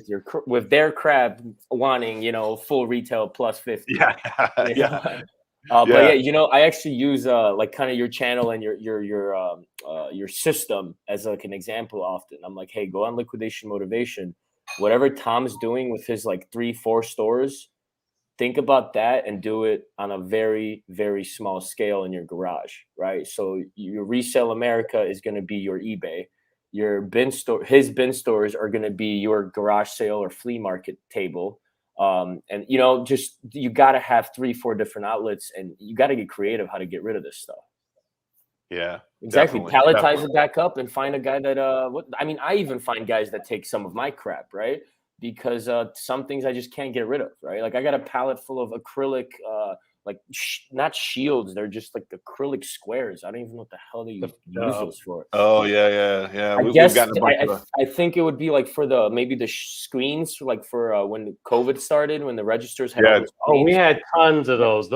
with their crap wanting, full retail plus 50. Yeah. But I actually use like kind of your channel and your system as like an example often. I'm like, hey, go on Liquidation Motivation. Whatever Tom's doing with his like 3-4 stores, think about that and do it on a very, very small scale in your garage, right? So your Resell America is going to be your eBay. your bin store, his bin stores are going to be your garage sale or flea market table. And you know, just you got to have 3-4 different outlets, and you got to get creative how to get rid of this stuff. Yeah, Exactly. definitely, Palletize definitely. it back up and find a guy that what I mean, I even find guys that take some of my crap, right? Because some things I just can't get rid of, right? Like I got a pallet full of acrylic like not shields, they're just like acrylic squares. I don't even know what the hell they use those for. Oh yeah. I We've guess gotten a bunch of. I think it would be like for the maybe the screens, like for when COVID started, when the registers had all Yeah. those Oh, we screens. had tons of those.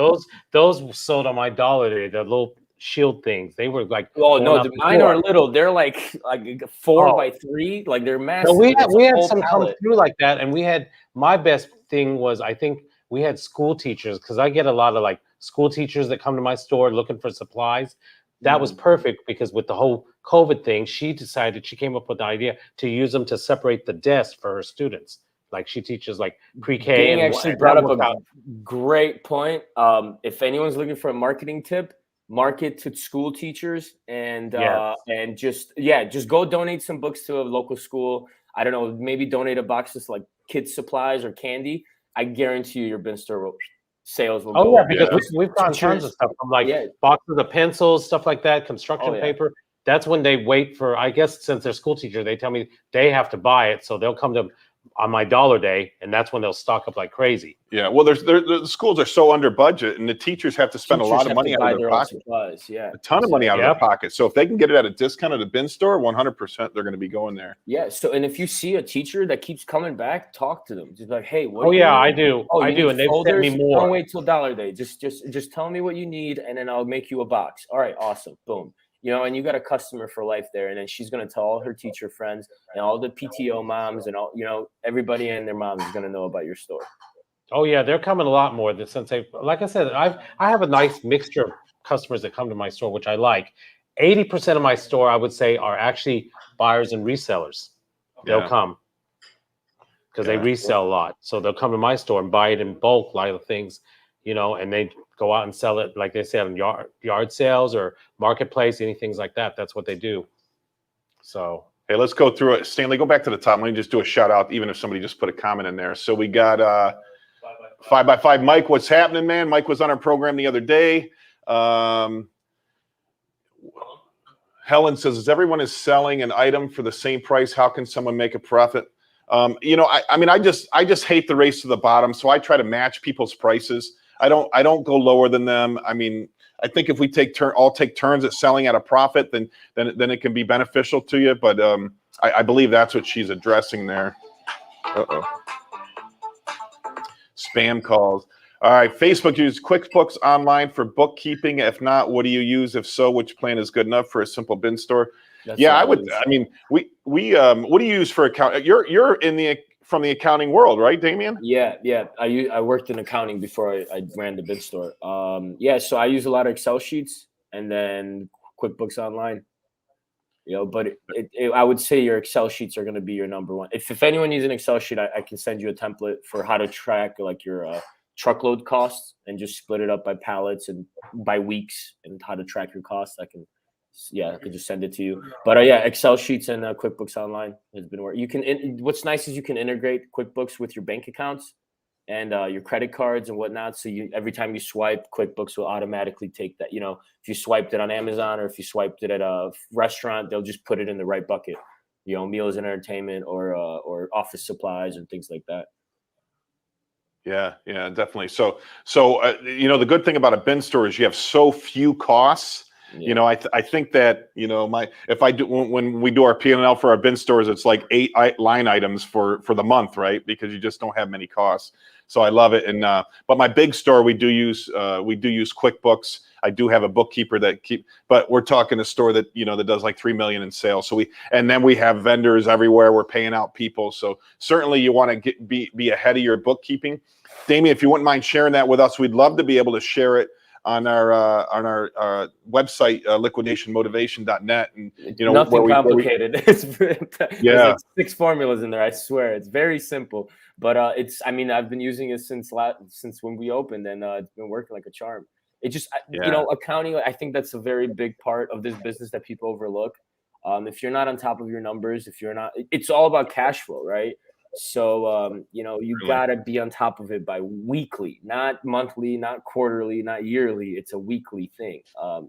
Those sold on my dollar day. The little shield things. They were like. Oh going no, up the mine are floor. little. They're like 4x3, like they're No, massive. we and had it's a we had whole some come pallet. through like that, and we had my best thing was I think we had school teachers because I get a lot of like school teachers that come to my store looking for supplies. That was perfect because with the whole COVID thing, she came up with the idea to use them to separate the desks for her students. Like she teaches like pre-K Ding and actually that brought up worked a out. great point. If anyone's looking for a marketing tip, market to school teachers and Yes. just go donate some books to a local school. I don't know, maybe donate a box of like kids supplies or candy. I guarantee you your bin store sales will Oh go yeah, up. because Yeah. we've gotten tons of Teachers, stuff from like yeah. boxes of pencils, stuff like that, Oh construction yeah. paper. That's when they wait for, I guess since they're school teacher, they tell me they have to buy it. So they'll come to on my dollar day, and that's when they'll stock up like crazy. Yeah, well, the schools are so under budget, and the teachers have to spend a lot of money out of buy their their own pocket, supplies. Yeah. a ton of money out of their Yep. pocket. So if they can get it at a discount at a bin store, 100% they're going to be going there. Yeah. So, and if you see a teacher that keeps coming back, talk to them. Just like, hey, what? Oh do you yeah, I need? do. Oh, I you do, need and they've sent folders? me Don't more. wait till dollar day. Just tell me what you need, and then I'll make you a box. All right, awesome. Boom. You know, and you got a customer for life there, and then she's gonna tell all her teacher friends and all the PTO moms and all, you know, everybody and their moms is gonna know about your store. Oh yeah, they're coming a lot more since they, like I said, I have a nice mixture of customers that come to my store, which I like. 80% of my store, I would say, are actually buyers and resellers. They'll Yeah. come because they Yeah. resell a lot. So they'll come to my store and buy it in bulk, a lot of things, you know, and they go out and sell it, like they said, on yard sales or marketplace, anything like that. That's what they do. So Hey, let's go through it. Stanley, go back to the top. Let me just do a shout out, even if somebody just put a comment in there. So we got 5x5 Mike. What's happening, man? Mike was on our program the other day. Helen says, as everyone is selling an item for the same price, how can someone make a profit? You know, I mean, I just hate the race to the bottom. So I try to match people's prices. I don't go lower than them. I mean, I think if we all take turns at selling at a profit, then it can be beneficial to you. But I believe that's what she's addressing there. Uh-oh. Spam calls. All right, Facebook use QuickBooks Online for bookkeeping. If not, what do you use? If so, which plan is good enough for a simple bin store? Yeah, I would. I mean, we what do you use for account? You're from the accounting world, right, Damien? Yeah. I worked in accounting before I ran the bin store. Yeah, so I use a lot of Excel sheets and then QuickBooks Online. You know, but I would say your Excel sheets are going to be your number one. If anyone needs an Excel sheet, I can send you a template for how to track like your truckload costs and just split it up by pallets and by weeks and how to track your costs. I can just send it to you. But yeah, Excel sheets and QuickBooks Online has been working. You can. What's nice is you can integrate QuickBooks with your bank accounts and your credit cards and whatnot. So every time you swipe, QuickBooks will automatically take that. You know, if you swiped it on Amazon or if you swiped it at a restaurant, they'll just put it in the right bucket. You know, meals and entertainment or office supplies and things like that. Yeah, definitely. So you know, the good thing about a bin store is you have so few costs. Yeah. You know, I think that, you know, when we do our P&L for our bin stores, it's like 8 line items for the month, right? Because you just don't have many costs. So I love it. And but my big store, we do use QuickBooks. I do have a bookkeeper but we're talking a store that, you know, that does like 3 million in sales. So then we have vendors everywhere. We're paying out people. So certainly you want to be ahead of your bookkeeping. Damien, if you wouldn't mind sharing that with us, we'd love to be able to share it on our website, liquidationmotivation.net. And you know, nothing complicated. There's like 6 formulas in there. I swear it's very simple. But I mean, I've been using it since when we opened, and it's been working like a charm. It just, you know, accounting, I think that's a very big part of this business that people overlook. If you're not on top of your numbers, if you're not, it's all about cash flow, right? So, you know, you Really? gotta be on top of it by weekly, not monthly, not quarterly, not yearly. It's a weekly thing.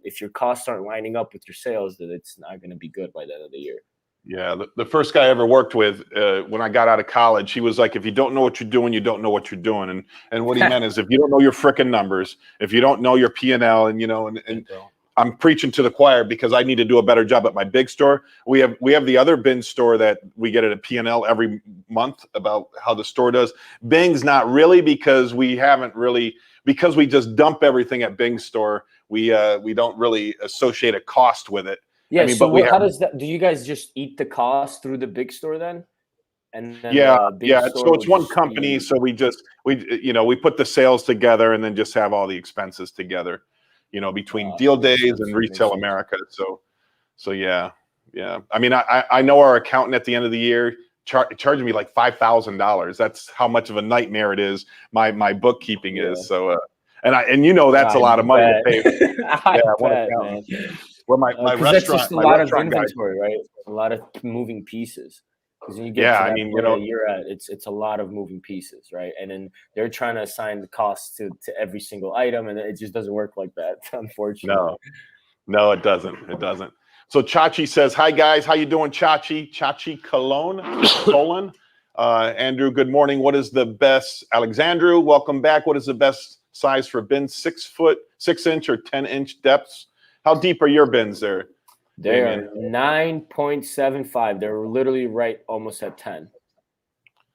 If your costs aren't lining up with your sales, then it's not going to be good by the end of the year. Yeah, the first guy I ever worked with when I got out of college, he was like, if you don't know what you're doing, you don't know what you're doing. And what he meant is if you don't know your frickin' numbers, if you don't know your P&L, and you know, and I'm preaching to the choir because I need to do a better job at my big store. We have the other bin store that we get at a P&L every month about how the store does. Bing's not really, because we just dump everything at Bing's store. We don't really associate a cost with it. Yeah. I mean, So but how does that? Do you guys just eat the cost through the big store then? And then yeah, the big yeah. store So it's would one just company. be- So we put the sales together and then just have all the expenses together, you know, between deal makes days sense, and makes Resell sense. America. So yeah. I mean, I know our accountant at the end of the year charged me like $5,000. That's how much of a nightmare it is. My bookkeeping Yeah. is so. And you know that's a lot of money to pay. I one bet, accountant. man. Well, my Because that's just restaurant a lot of guy. inventory, right? A lot of moving pieces. Because when you get Yeah, to I that mean, you point know, that you're at, it's a lot of moving pieces, right? And then they're trying to assign the cost to every single item, and it just doesn't work like that, unfortunately. No, it doesn't. It doesn't. So Chachi says, "Hi guys, how you doing, Chachi? Chachi Colon. Andrew, good morning. What is the best? Alexandru, welcome back. What is the best size for bins? 6 foot, 6 inch, or 10-inch depths? How deep are your bins there? They Damien? are 9.75. They're literally right almost at 10.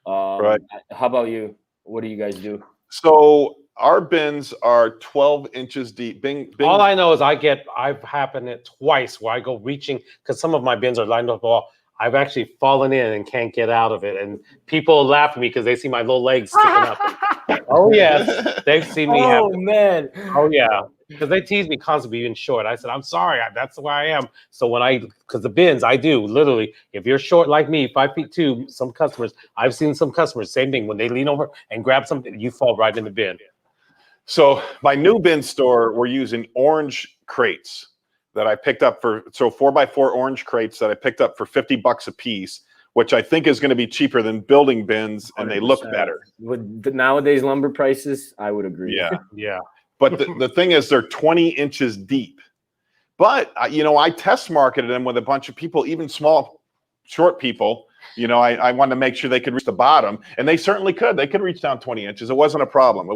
Right. How about you? What do you guys do? So our bins are 12 inches deep. Bing. All I know is I've happened it twice where I go reaching because some of my bins are lined up all. I've actually fallen in and can't get out of it, and people laugh at me because they see my little legs sticking up. Oh yes, they've seen me have. Oh man. Oh yeah, because they tease me constantly being short. I said I'm sorry, that's where I am. So because the bins I do literally, if you're short like me, 5'2", some customers I've seen some customers same thing when they lean over and grab something, you fall right in the bin. So my new bin store, we're using orange crates that I picked up for 4x4 orange crates that I picked up for $50 a piece, which I think is going to be cheaper than building bins, and they look 100%. better. With the nowadays lumber prices, I would agree. Yeah. Yeah. But the thing is, they're 20 inches deep. But I test marketed them with a bunch of people, even small, short people. I wanted to make sure they could reach the bottom, and they certainly could. They could reach down 20 inches. It wasn't a problem.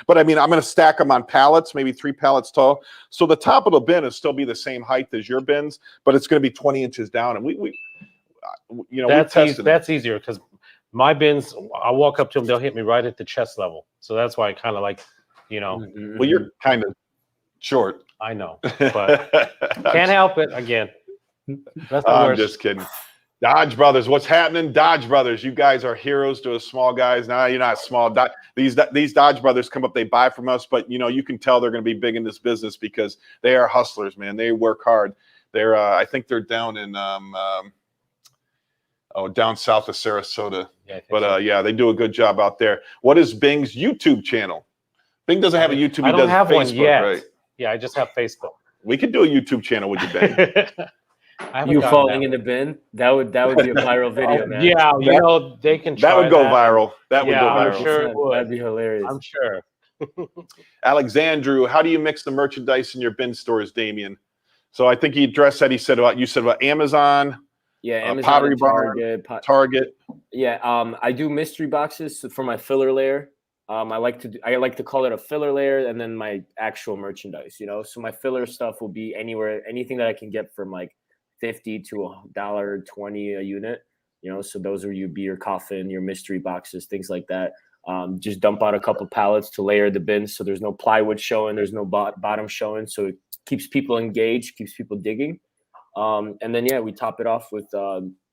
But I mean, I'm going to stack them on pallets, maybe 3 pallets tall. So the top of the bin will still be the same height as your bins, but it's going to be 20 inches down. And we tested that's easier because my bins, I walk up to them, they'll hit me right at the chest level. So that's why I kind of like, Mhm, Well, you're kind of short. I know, but can't help it. Again, that's the I'm worst. just kidding. Dodge Brothers, what's happening? Dodge Brothers, you guys are heroes to us small guys. Now you're not small. These Dodge Brothers come up, they buy from us, but you can tell they're going to be big in this business because they are hustlers, man. They work hard. They're I think they're down in down south of Sarasota. Yeah, I think But so. yeah, they do a good job out there. What is Bing's YouTube channel? Bing doesn't have a YouTube. I don't have Facebook, one yet. right? Yeah, I just have Facebook. We could do a YouTube channel with you, Bing. I haven't You gotten falling that. in the bin? That would be a viral video, man. Yeah, they can try That would go viral. That would go Yeah, I'm viral. sure it would. That'd be hilarious. I'm sure. Alexandru, how do you mix the merchandise in your bin stores, Damien? So I think he addressed that. You said about Amazon, Yeah, Amazon, Pottery and Barn, Target. Target. Yeah, I do mystery boxes for my filler layer. I like to call it a filler layer, and then my actual merchandise. So my filler stuff will be anything that I can get from like $50 to $1.20 a unit. So those are your coffin, your mystery boxes, things like that. Just dump out a couple pallets to layer the bins, so there's no plywood showing, there's no bottom showing, so it keeps people engaged, keeps people digging. And then we top it off with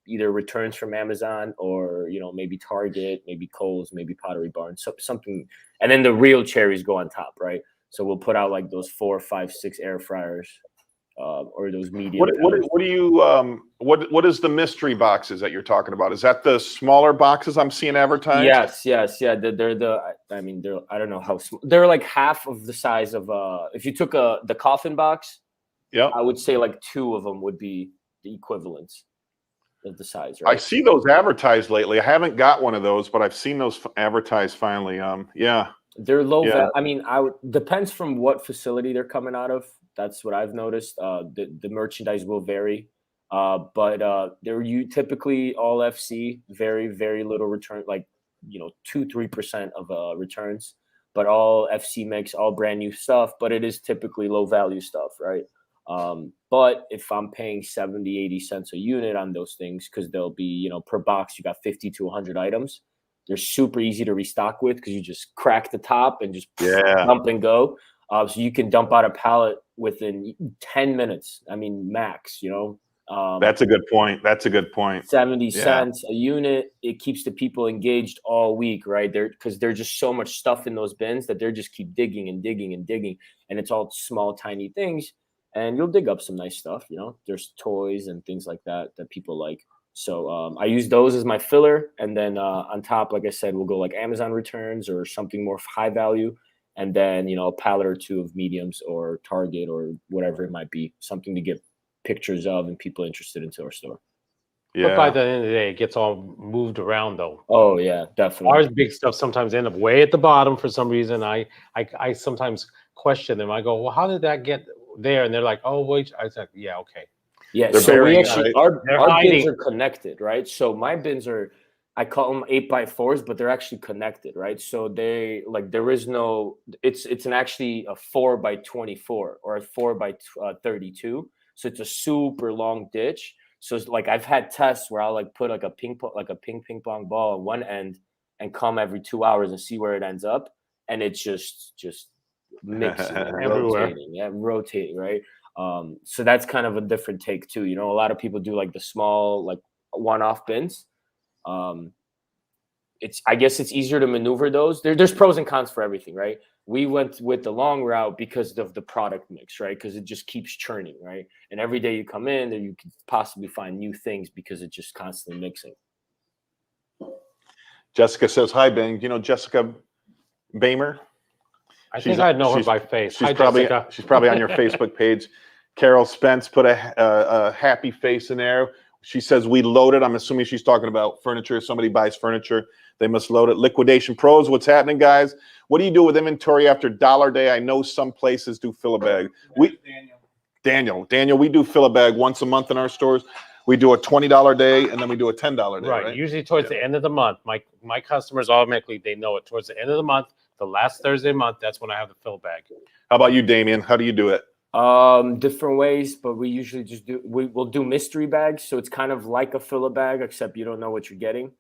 either returns from Amazon or maybe Target, maybe Kohl's, maybe Pottery Barn, something. And then the real cherries go on top, right? So we'll put out like those 4, 5, 6 air fryers or those medium. What is the mystery boxes that you're talking about? Is that the smaller boxes I'm seeing advertised? Yes, yeah. They're I don't know how small. They're like half of the size of if you took the coffin box. Yeah, I would say like 2 of them would be the equivalents of the size, I right? see those advertised lately. I haven't got one of those, but I've seen those advertised finally. Yeah. They're low Yeah. val. I mean, depends from what facility they're coming out of. That's what I've noticed. The merchandise will vary, but they're typically all FC. Very very little return, like 2-3% of returns, but all FC mix, all brand new stuff. But it is typically low value stuff, right? But if I'm paying 70-80 cents a unit on those things, because they'll be per box, you got 50 to 100 items. They're super easy to restock with because you just crack the top and just dump and go. So you can dump out a pallet within 10 minutes. I mean, max, That's a good point. 70 cents a unit. It keeps the people engaged all week, right? Because there's just so much stuff in those bins that they're just keep digging and digging and digging. And it's all small, tiny things. And you'll dig up some nice stuff. There's toys and things like that people like. So I use those as my filler, and then on top, like I said, we'll go like Amazon returns or something more high value, and then a pallet or two of mediums or Target or whatever it might be, something to get pictures of and people interested into our store. But by the end of the day, it gets all moved around, though. Oh yeah, definitely. Ours big stuff sometimes end up way at the bottom for some reason. I sometimes question them. I go, well, how did that get there? And they're like, oh wait. I said, yeah, okay. Yeah, They're so we burying actually it. our bins hiding. are connected, right? So my bins are, I call them 8x4s, but they're actually connected, right? So they there is no, it's actually a 4x24 or a 4x32. So it's a super long ditch. So it's I've had tests where I'll put a ping pong ball on one end and come every 2 hours and see where it ends up, and it's just mixing and Everywhere. rotating, right? So that's kind of a different take too. A lot of people do the small one-off bins. I guess it's easier to maneuver those. There's pros and cons for everything, right? We went with the long route because of the product mix, right? Because it just keeps churning, right? And every day you come in, you can possibly find new things because it's just constantly mixing. Jessica says hi, Bing. Jessica Bamer? I think I know her by face. Hi, Jessica. She's probably on your Facebook page. Carol Spence put a happy face in there. She says we load it. I'm assuming she's talking about furniture. If somebody buys furniture, they must load it. Liquidation Pros, what's happening, guys? What do you do with inventory after Dollar Day? I know some places do fill a bag. Daniel, we do fill a bag once a month in our stores. We do a $20 day, and then we do a $10 day. Right. Usually towards the end of the month. My customers automatically, they know it towards the end of the month. The last Thursday of the month, that's when I have the fill bag. How about you, Damien? How do you do it? Different ways, but we usually just we'll do mystery bags. So it's kind of like a fill a bag, except you don't know what you're getting.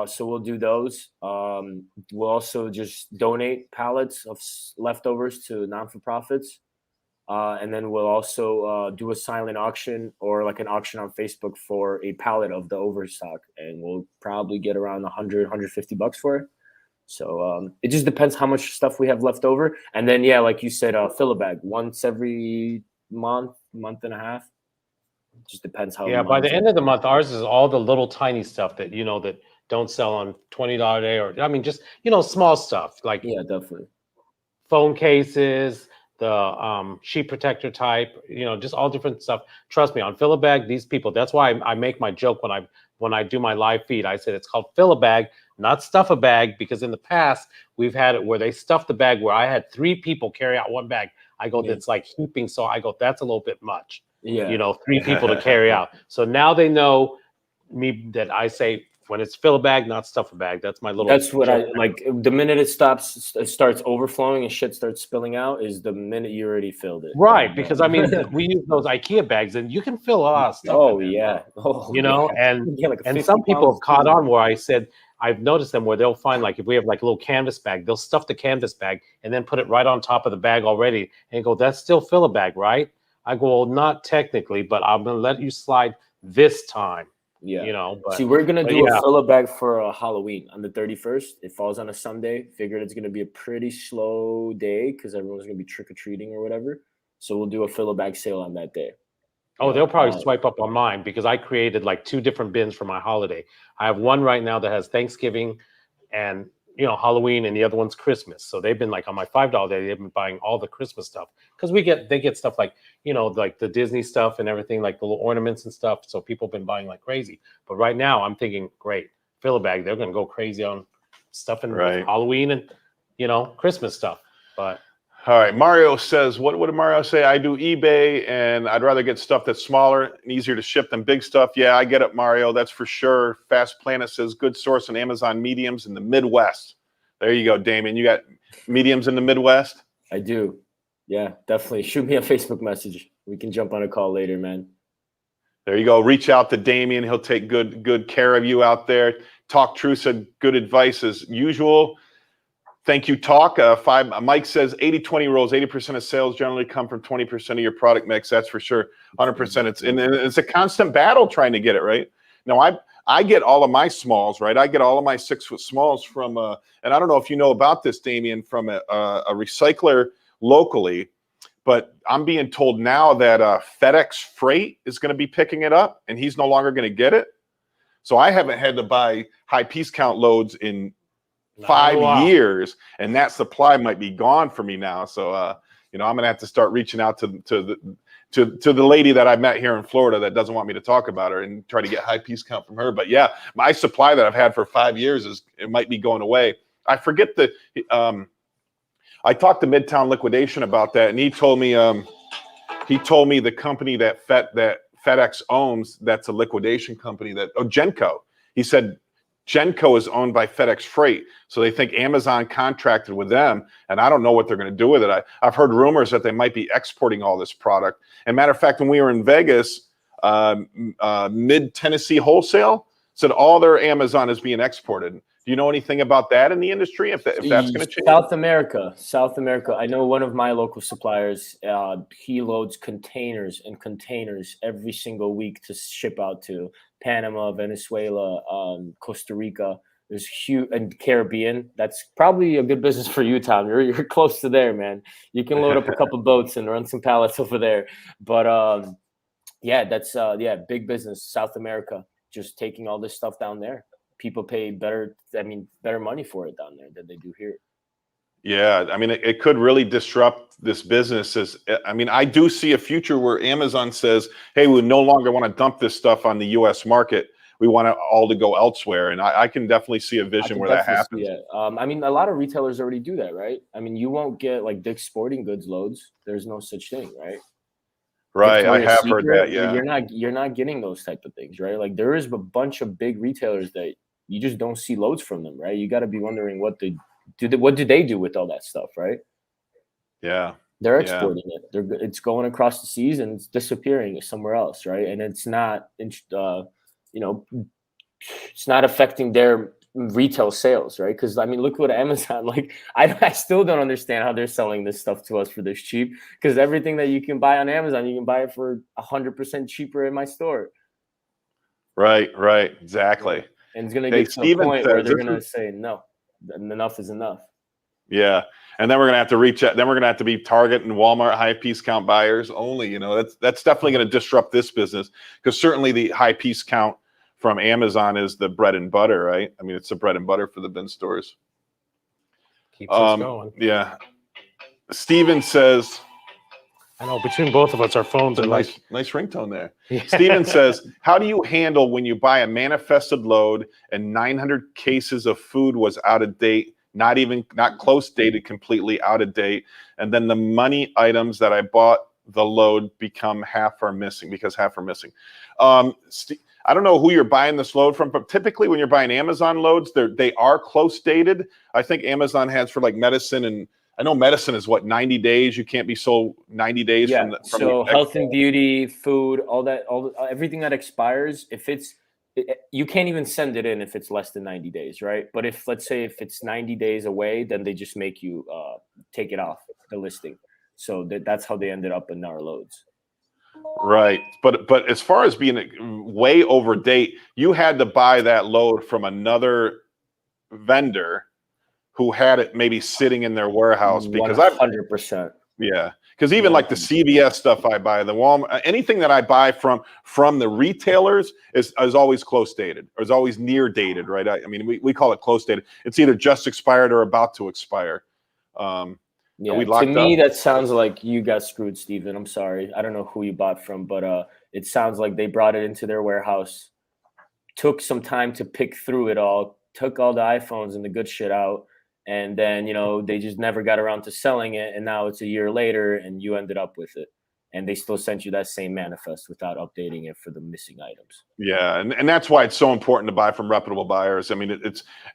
So we'll do those. We'll also just donate pallets of leftovers to non-for-profits. And then we'll also do a silent auction or an auction on Facebook for a pallet of the overstock. And we'll probably get around $100-$150 for it. So it just depends how much stuff we have left over. And then, like you said, fill a bag once every month and a half. It just depends how. Yeah, by the end of the month, ours is all the little tiny stuff that, that don't sell on $20 day, or just, small stuff yeah, definitely. Phone cases, the sheet protector type, just all different stuff. Trust me, on Fill a Bag, these people, that's why I make my joke when I do my live feed. I said it's called Fill a Bag, not Stuff a Bag, because in the past we've had it where they stuffed the bag where I had 3 people carry out one bag. I go, that's like heaping. So I go, that's a little bit much. Yeah. 3 people to carry out. So now they know me that I say when it's fill a bag, not stuff a bag. That's my little. That's what I like. The minute it starts overflowing and shit starts spilling out is the minute you already filled it. Right, because we use those IKEA bags and you can fill a lot of stuff. Oh yeah. And some people have caught on where I said I've noticed them where they'll find if we have a little canvas bag, they'll stuff the canvas bag and then put it right on top of the bag already and go, that's still fill a bag, right? I go, well, not technically, but I'm gonna let you slide this time. Yeah. But, see, we're gonna do a fill a bag for Halloween on the 31st. It falls on a Sunday. Figured it's gonna be a pretty slow day because everyone's gonna be trick or treating or whatever. So we'll do a fill a bag sale on that day. Oh, they'll probably swipe up on mine because I created 2 different bins for my holiday. I have one right now that has Thanksgiving and Halloween, and the other one's Christmas. So they've been like on my $5 day, they've been buying all the Christmas stuff because they get stuff like, like the Disney stuff and everything, like the little ornaments and stuff. So people have been buying like crazy. But right now I'm thinking, great, fill a bag. They're going to go crazy on stuff in Halloween and, Christmas stuff. But all right, Mario says, what did Mario say? I do eBay, and I'd rather get stuff that's smaller and easier to ship than big stuff. Yeah, I get it, Mario. That's for sure. Fast Planet says, good source on Amazon mediums in the Midwest. There you go, Damien. You got mediums in the Midwest? I do. Yeah, definitely. Shoot me a Facebook message. We can jump on a call later, man. There you go. Reach out to Damien. He'll take good care of you out there. Talk True said, good advice as usual. Thank you, Talk. Mike says 80-20 rules. 80% of sales generally come from 20% of your product mix. That's for sure. 100%. It's a constant battle trying to get it right. Now, I get all of my smalls, right? I get all of my 6-foot smalls from, and I don't know if you know about this, Damien, from a recycler locally, but I'm being told now that FedEx Freight is going to be picking it up, and he's no longer going to get it. So I haven't had to buy high piece count loads in 5 years, and that supply might be gone for me now. So, I'm going to have to start reaching out to the lady that I met here in Florida that doesn't want me to talk about her and try to get high piece count from her. But yeah, my supply that I've had for 5 years it might be going away. I forget I talked to Midtown Liquidation about that, and he told me the company that FedEx owns, that's a liquidation company Genco. He said Genco is owned by FedEx Freight, so they think Amazon contracted with them, and I don't know what they're going to do with it. I've heard rumors that they might be exporting all this product. And matter of fact, when we were in Vegas, Mid-Tennessee Wholesale said all their Amazon is being exported. Do you know anything about that in the industry, if that's going to change? South America. I know one of my local suppliers, he loads containers and containers every single week to ship out to Panama, Venezuela, Costa Rica. There's huge, and Caribbean. That's probably a good business for you, Tom. You're close to there, man. You can load up a couple boats and run some pallets over there. But that's big business. South America, just taking all this stuff down there. People pay better money for it down there than they do here. Yeah, it could really disrupt this business. I do see a future where Amazon says, hey, we no longer want to dump this stuff on the U.S. market. We want it all to go elsewhere. And I can definitely see a vision where that happens. Yeah. A lot of retailers already do that, right? You won't get like Dick's Sporting Goods loads. There's no such thing, right? Right. I have heard that. Yeah. You're not getting those type of things, right? Like there is a bunch of big retailers that you just don't see loads from them, right? You got to be wondering what do they do with all that stuff, right? Yeah. They're exporting it. It's going across the seas and it's disappearing somewhere else, right? And it's not, it's not affecting their retail sales, right? Because look what Amazon, like I still don't understand how they're selling this stuff to us for this cheap. Because everything that you can buy on Amazon, you can buy it for 100% cheaper in my store. Right. Exactly. And it's going to get to a point where they're going to say, no, enough is enough. Yeah. And then we're going to have to reach out. Then we're going to have to be Target and Walmart high piece count buyers only. That's definitely going to disrupt this business, because certainly the high piece count from Amazon is the bread and butter, right? It's the bread and butter for the bin stores. Keeps us going. Yeah. Steven says, I know between both of us, our phones are nice ringtone there. Yeah. Steven says, how do you handle when you buy a manifested load and 900 cases of food was out of date, not close dated, completely out of date, and then the money items that I bought the load become half are missing? I don't know who you're buying this load from, but typically when you're buying Amazon loads, they are close dated. I think Amazon has for like medicine, and I know medicine is 90 days. You can't be sold 90 days from so health and beauty, food, everything that expires, you can't even send it in if it's less than 90 days, right? But let's say if it's 90 days away, then they just make you take it off the listing. So that's how they ended up in our loads. Right. But as far as being way over date, you had to buy that load from another vendor who had it maybe sitting in their warehouse, because 100%. Yeah, because even like the CVS stuff I buy, the Walmart, anything that I buy from the retailers is always close dated or is always near dated, right? I mean, we call it close dated. It's either just expired or about to expire. Are we To locked me, up? that sounds like you got screwed, Steven. I'm sorry. I don't know who you bought from, but it sounds like they brought it into their warehouse, took some time to pick through it all, took all the iPhones and the good shit out, and then, they just never got around to selling it, and now it's a year later and you ended up with it. And they still sent you that same manifest without updating it for the missing items. Yeah, and that's why it's so important to buy from reputable buyers. I mean,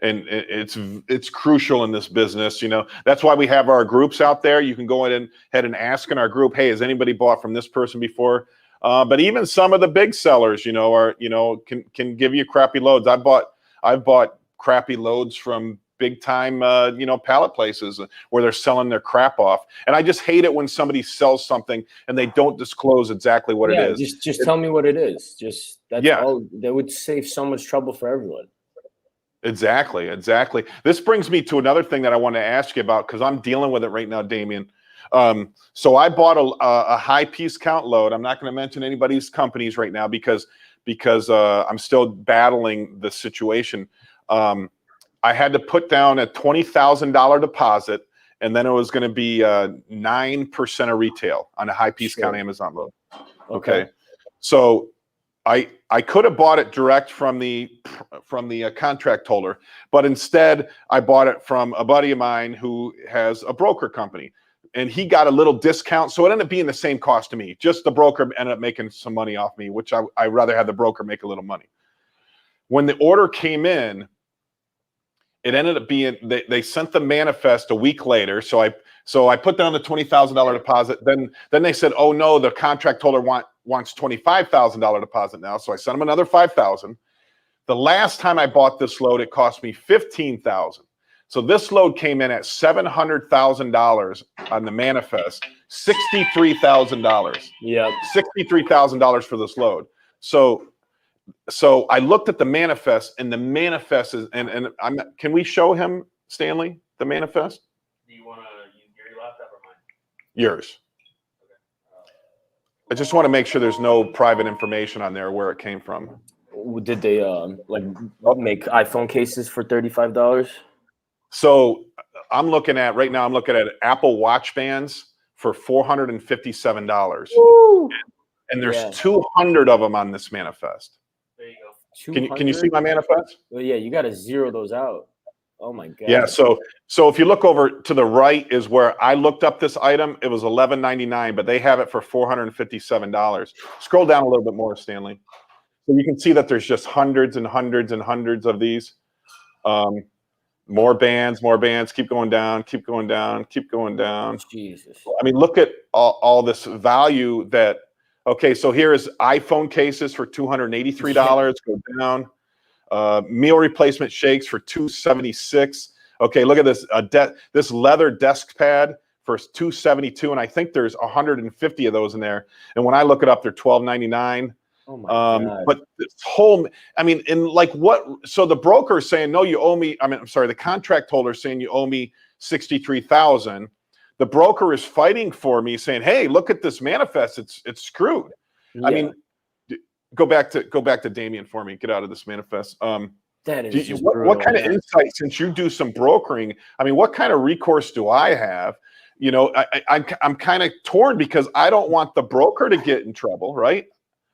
it's crucial in this business. That's why we have our groups out there. You can go ahead and ask in our group, hey, has anybody bought from this person before? But even some of the big sellers, can give you crappy loads. I've bought crappy loads from big time, pallet places where they're selling their crap off. And I just hate it when somebody sells something and they don't disclose exactly what it is. Just tell me what it is. That's all. That would save so much trouble for everyone. Exactly. This brings me to another thing that I want to ask you about, because I'm dealing with it right now, Damien. So I bought a high piece count load. I'm not going to mention anybody's companies right now because I'm still battling the situation. I had to put down a $20,000 deposit, and then it was going to be 9% of retail on a high piece count Amazon load. Okay. So I could have bought it direct from the contract holder, but instead I bought it from a buddy of mine who has a broker company, and he got a little discount. So it ended up being the same cost to me. Just the broker ended up making some money off me, which I rather have the broker make a little money. When the order came in, it ended up being they sent the manifest a week later. So I put down the $20,000 deposit. Then they said, oh no, the contract holder wants $25,000 deposit now. So I sent them another $5,000. The last time I bought this load, it cost me $15,000. So this load came in at $700,000 on the manifest, $63,000. Yeah, $63,000 for this load. So I looked at the manifest, and the manifest is, and can we show him, Stanley, the manifest? Do you want to use your laptop or mine? Yours. I just want to make sure there's no private information on there where it came from. Did they make iPhone cases for $35? So I'm looking at Apple Watch bands for $457. And there's 200 of them on this manifest. There you go. Can you see my manifest? Well, yeah, you got to zero those out. Oh my God. Yeah. So if you look over to the right is where I looked up this item. It was $11.99, but they have it for $457. Scroll down a little bit more, Stanley. So you can see that there's just hundreds and hundreds and hundreds of these. More bands. Keep going down. Jesus. I mean, look at all this value that. Okay, so here is iPhone cases for $283. Go down. Meal replacement shakes for $276. Okay, look at this this leather desk pad for $272, and I think there's 150 of those in there. And when I look it up, they're $12.99. Oh my God. But this whole, I mean, in like what? So the broker is saying, no, you owe me. I'm sorry, the contract holder is saying you owe me $63,000. The broker is fighting for me, saying, "Hey, look at this manifest. It's screwed." Yeah. I mean, go back to Damien for me. Get out of this manifest. That is what kind of insight, since you do some brokering? I mean, what kind of recourse do I have? I'm kind of torn because I don't want the broker to get in trouble, right?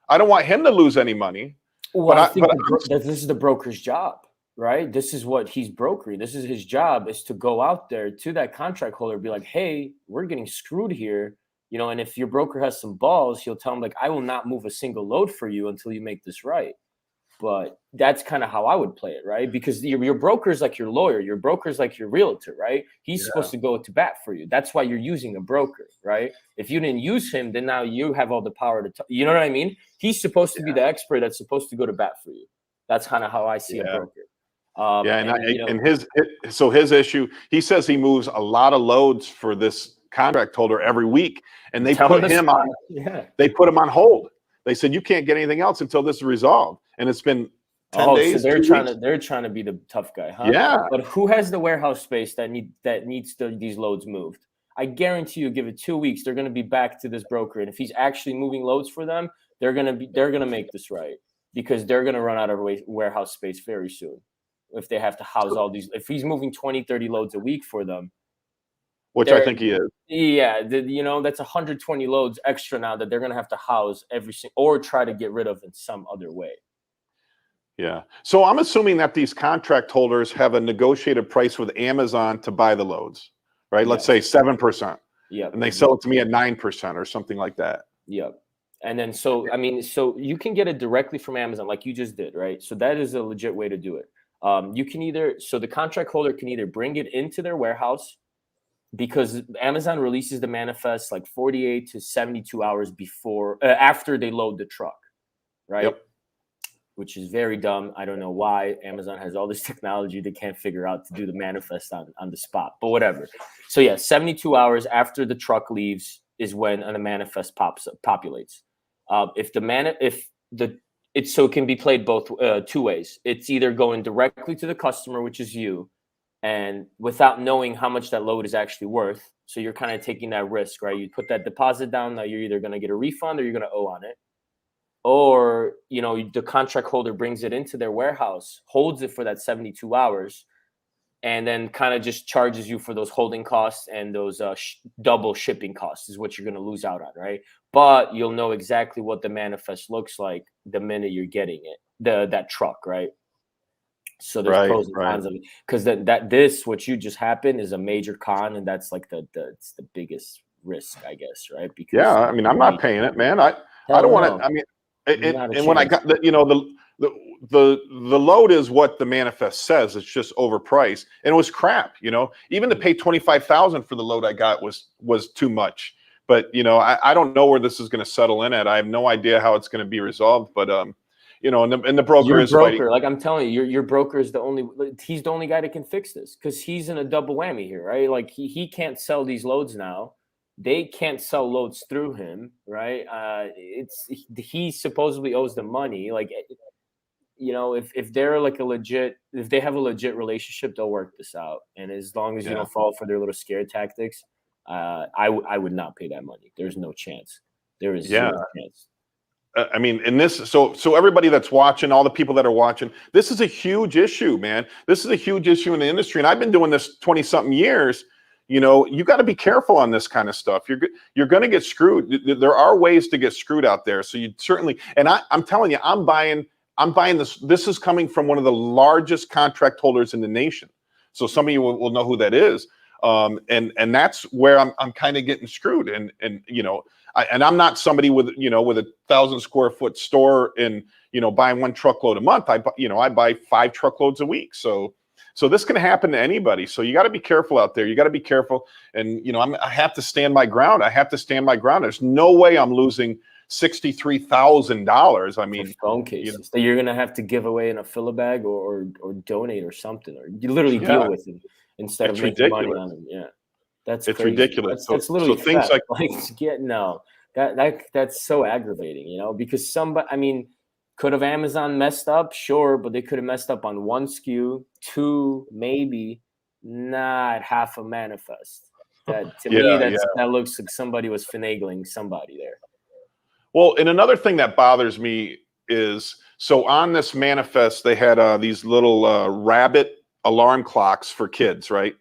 I don't want him to lose any money. Well, I think this is the broker's job. Right? This is what he's brokering. This is his job, is to go out there to that contract holder and be like, hey, we're getting screwed here. And if your broker has some balls, he'll tell him, like, I will not move a single load for you until you make this right. But that's kind of how I would play it, right? Because your broker is like your lawyer. Your broker is like your realtor, right? He's supposed to go to bat for you. That's why you're using a broker, right? If you didn't use him, then now you have all the power to you know what I mean? He's supposed to be the expert that's supposed to go to bat for you. That's kind of how I see a broker. His issue, he says he moves a lot of loads for this contract holder every week, and they put him on. Yeah. They put him on hold. They said you can't get anything else until this is resolved, and it's been 10 days. So they're trying to be the tough guy, huh? Yeah. But who has the warehouse space that needs these loads moved? I guarantee you, give it 2 weeks, they're going to be back to this broker. And if he's actually moving loads for them, they're going to make this right, because they're going to run out of warehouse space very soon. If they have to house all these, if he's moving 20, 30 loads a week for them, which I think he is. yeah, that's 120 loads extra now that they're going to have to house or try to get rid of in some other way. Yeah. So I'm assuming that these contract holders have a negotiated price with Amazon to buy the loads, right? Let's say 7%. Yeah. And they sell it to me at 9% or something like that. Yep. And then, so you can get it directly from Amazon, like you just did, right? So that is a legit way to do it. You can the contract holder can either bring it into their warehouse, because Amazon releases the manifest like 48 to 72 hours after they load the truck, right? Yep. Which is very dumb. I don't know why Amazon has all this technology they can't figure out to do the manifest on the spot, but whatever. So yeah, 72 hours after the truck leaves is when the manifest populates. So it can be played both two ways. It's either going directly to the customer, which is you, and without knowing how much that load is actually worth. So you're kind of taking that risk, right? You put that deposit down. Now you're either going to get a refund or you're going to owe on it. Or, the contract holder brings it into their warehouse, holds it for that 72 hours, and then kind of just charges you for those holding costs and those double shipping costs is what you're going to lose out on, right? But you'll know exactly what the manifest looks like the minute you're getting it, that truck, right? So there's pros and cons of it, because what you just happened is a major con, and that's like it's the biggest risk, I guess, right? Because I mean, I'm not paying it, man. I don't want to. I mean, and when I got the load is what the manifest says. It's just overpriced, and it was crap. Even to pay $25,000 for the load I got was too much. But I don't know where this is going to settle in at. I have no idea how it's going to be resolved. But and the broker is fighting. Like I'm telling you, your broker is he's the only guy that can fix this, because he's in a double whammy here, right? Like he can't sell these loads now. They can't sell loads through him, right? He supposedly owes them money. Like, if they're like if they have a legit relationship, they'll work this out. And as long as you don't fall for their little scare tactics, I would not pay that money. There's no chance. There is zero chance. I mean, in this, so everybody that's watching, all the people that are watching, this is a huge issue, man. This is a huge issue in the industry, and I've been doing this 20-something years. You got to be careful on this kind of stuff. You're going to get screwed. There are ways to get screwed out there. So you certainly, and I'm telling you, I'm buying this. This is coming from one of the largest contract holders in the nation. So some of you will know who that is. And that's where I'm kind of getting screwed. And I'm not somebody with a 1,000 square foot store and buying one truckload a month. I buy 5 truckloads a week. So this can happen to anybody. So you got to be careful out there. You got to be careful. And I have to stand my ground. There's no way I'm losing $63,000. I mean, phone cases that you're gonna have to give away in a fill a bag or donate or something, or you literally deal with it instead of making money on them. Yeah, it's crazy. Ridiculous. That's literally things theft. That's so aggravating. Because could have Amazon messed up? Sure, but they could have messed up on 1 SKU, 2, maybe, not half a manifest. That looks like somebody was finagling somebody there. Well, and another thing that bothers me is, so on this manifest, they had these little rabbit alarm clocks for kids, right?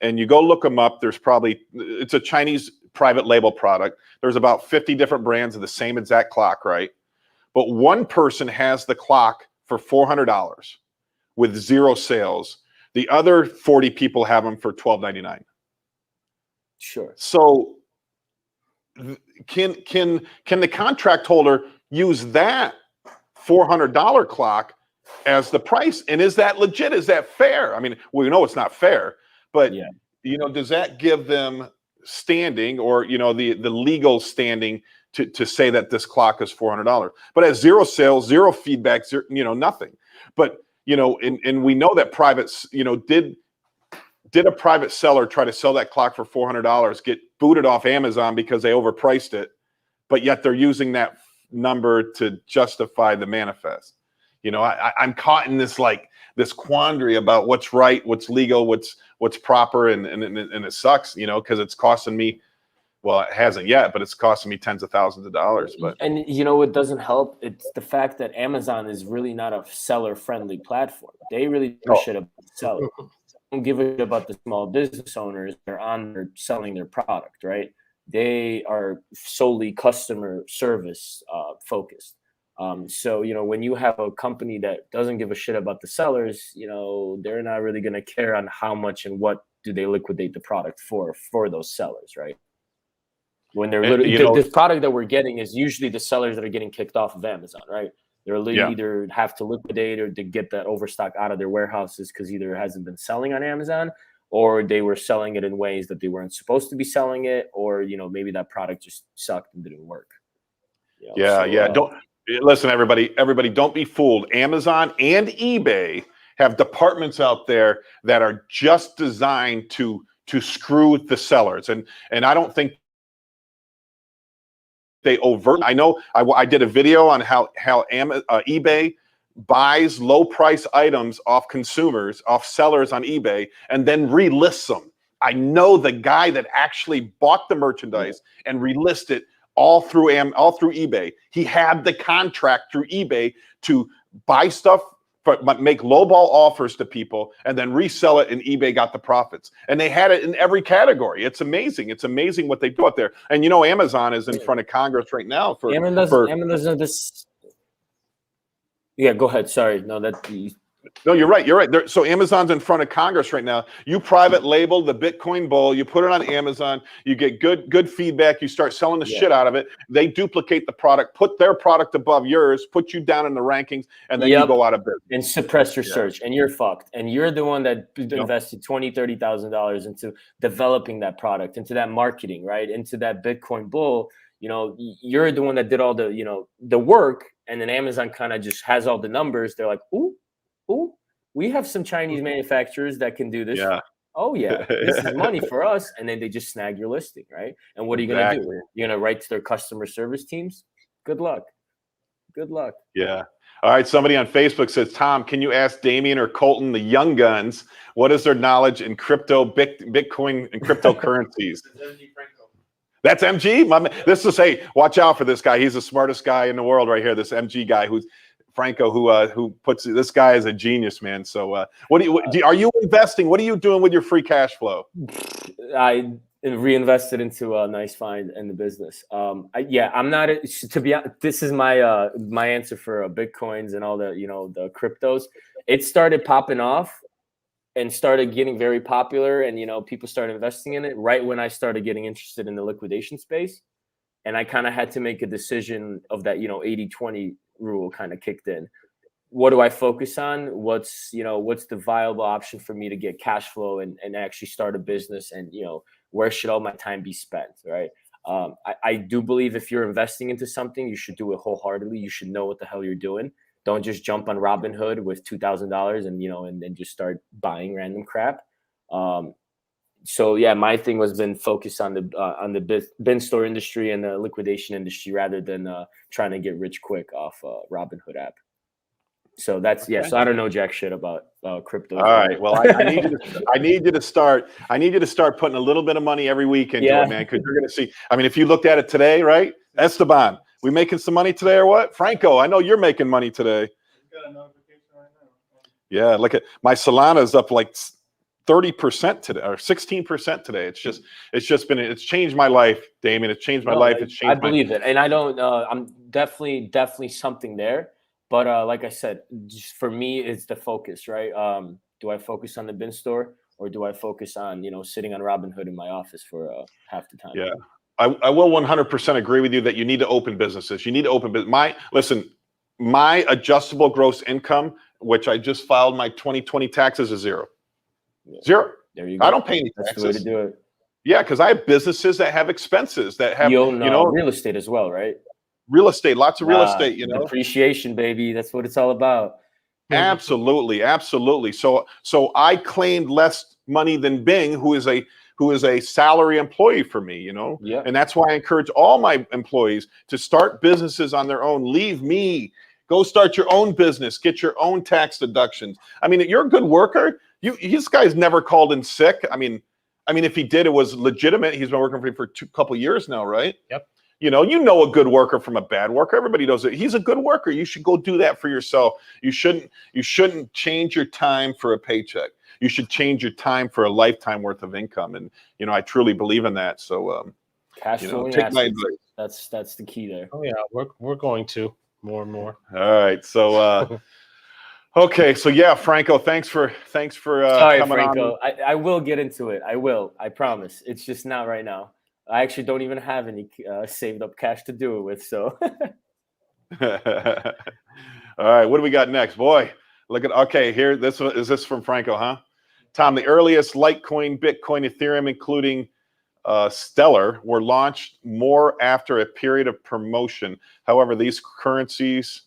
And you go look them up. It's a Chinese private label product. There's about 50 different brands of the same exact clock, right? But one person has the clock for $400 with 0 sales. The other 40 people have them for $12.99. Sure. So can the contract holder use that $400 clock as the price? And is that legit? Is that fair? I mean, we know it's not fair, but does that give them standing, or the legal standing to say that this clock is $400? But at 0 sales, 0 feedback, nothing. But and we know that privates, did a private seller try to sell that clock for $400, get booted off Amazon because they overpriced it, but yet they're using that number to justify the manifest? You know, I'm caught in this this quandary about what's right, what's legal, what's proper, and it sucks, you know, because it's costing me. Well, it hasn't yet, but it's costing me tens of thousands of dollars. But And you know what doesn't help? It's the fact that Amazon is really not a seller-friendly platform. They really give a shit about the seller. They don't give a shit about the small business owners. They're on there selling their product, right? They are solely customer service focused. So, you know, when you have a company that doesn't give a shit about the sellers, you know, they're not really going to care on how much and what do they liquidate the product for those sellers, right? When they're literally, the product that we're getting is usually the sellers that are getting kicked off of Amazon, right? They're either have to liquidate or to get that overstock out of their warehouses because either it hasn't been selling on Amazon or they were selling it in ways that they weren't supposed to be selling it, or, you know, maybe that product just sucked and didn't work. You know, Don't listen, everybody, don't be fooled. Amazon and eBay have departments out there that are just designed to screw the sellers. And I don't think they I know I did a video on how eBay buys low price items off consumers, off sellers on eBay, and then relists them. I know the guy that actually bought the merchandise and relisted it all through eBay. He had the contract through eBay to buy stuff, but make lowball offers to people and then resell it, and eBay got the profits. And they had it in every category. It's amazing. It's amazing what they do out there. And you know, Amazon is in front of Congress right now for Amazon this. Yeah, go ahead. Sorry, no, No, you're right. You're right. So Amazon's in front of Congress right now. You private label the Bitcoin Bull. You put it on Amazon. You get good feedback. You start selling the shit out of it. They duplicate the product, put their product above yours, put you down in the rankings, and then you go out of business. And suppress your search, and you're fucked. And you're the one that invested $20,000-$30,000 into developing that product, into that marketing, right? Into that Bitcoin Bull. You know, you're the one that did all the, you know, the work, and then Amazon kind of just has all the numbers. They're like, ooh, we have some Chinese manufacturers that can do this. Yeah. Oh yeah, this is money for us. And then they just snag your listing, right? And what are you going to do? You're going to write to their customer service teams? Good luck. Good luck. Yeah. All right. Somebody on Facebook says, Tom, can you ask Damien or Colton, the young guns, what is their knowledge in crypto, Bitcoin, and cryptocurrencies? That's MG. My man. This is, hey, watch out for this guy. He's the smartest guy in the world right here. This MG guy who's Franco, who puts this guy is a genius, man. So, are you investing? What are you doing with your free cash flow? I reinvested into a nice find in the business. I'm not to be honest. This is my my answer for Bitcoins and all the, you know, the cryptos. It started popping off and started getting very popular, and, you know, people started investing in it right when I started getting interested in the liquidation space. And I kind of had to make a decision of that, you know, 80-20 rule kind of kicked in. What do I focus on? What's the viable option for me to get cash flow and actually start a business? And, you know, where should all my time be spent, right? I do believe if you're investing into something, you should do it wholeheartedly. You should know what the hell you're doing. Don't just jump on Robinhood with $2,000 and, you know, and then just start buying random crap. So yeah, my thing was been focused on the bin store industry and the liquidation industry rather than trying to get rich quick off Robinhood app. So that's So I don't know jack shit about crypto. All right. Well, I need you to start putting a little bit of money every week into it, man, because you're going to see. I mean, if you looked at it today, right, Esteban, we making some money today or what? Franco, I know you're making money today. Got a notification right now. Yeah, look at my Solana's up like 30% today or 16% today. It's changed my life, Damien. It's changed my life. It's changed. I believe it, and I don't. I'm definitely something there. But like I said, just for me, it's the focus, right? Do I focus on the bin store, or do I focus on, you know, sitting on Robinhood in my office for half the time? Yeah, I will 100% agree with you that you need to open businesses. You need to open business. My adjustable gross income, which I just filed my 2020 taxes, is zero. Yeah. Zero. There you go. I don't pay any taxes. That's the way to do it. Yeah, because I have businesses that have expenses that have, you own real estate as well, right? Real estate, lots of real estate, you know. Depreciation, baby. That's what it's all about. Absolutely, absolutely. So I claimed less money than Bing, who is a salary employee for me, you know. Yeah. And that's why I encourage all my employees to start businesses on their own. Leave me. Go start your own business. Get your own tax deductions. I mean, you're a good worker. This guy's never called in sick. I mean, if he did, it was legitimate. He's been working for you for a couple years now, right? Yep. You know a good worker from a bad worker. Everybody knows it. He's a good worker. You should go do that for yourself. You shouldn't change your time for a paycheck. You should change your time for a lifetime worth of income. And I truly believe in that. So Cash flowing take my assets. advice. That's the key there. Oh yeah, we're going to more and more. All right. So okay. So yeah, Franco, thanks for Sorry, coming Franco. on. I will get into it. I will. I promise. It's just not right now. I actually don't even have any saved up cash to do it with. So. All right. What do we got next, boy? Look at here. Is this from Franco, huh? Tom, the earliest Litecoin, Bitcoin, Ethereum, including Stellar, were launched more after a period of promotion. However, these currencies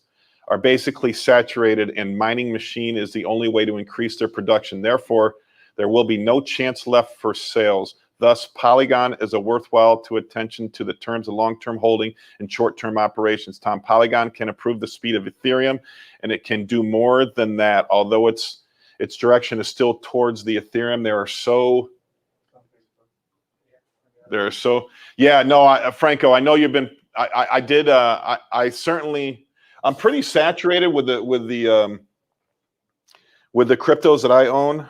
are basically saturated, and mining machine is the only way to increase their production. Therefore, there will be no chance left for sales. Thus, Polygon is a worthwhile to attention to the terms of long-term holding and short-term operations. Tom, Polygon can improve the speed of Ethereum, and it can do more than that. Although its direction is still towards the Ethereum, Franco, I know you've been. I'm pretty saturated with the cryptos that I own.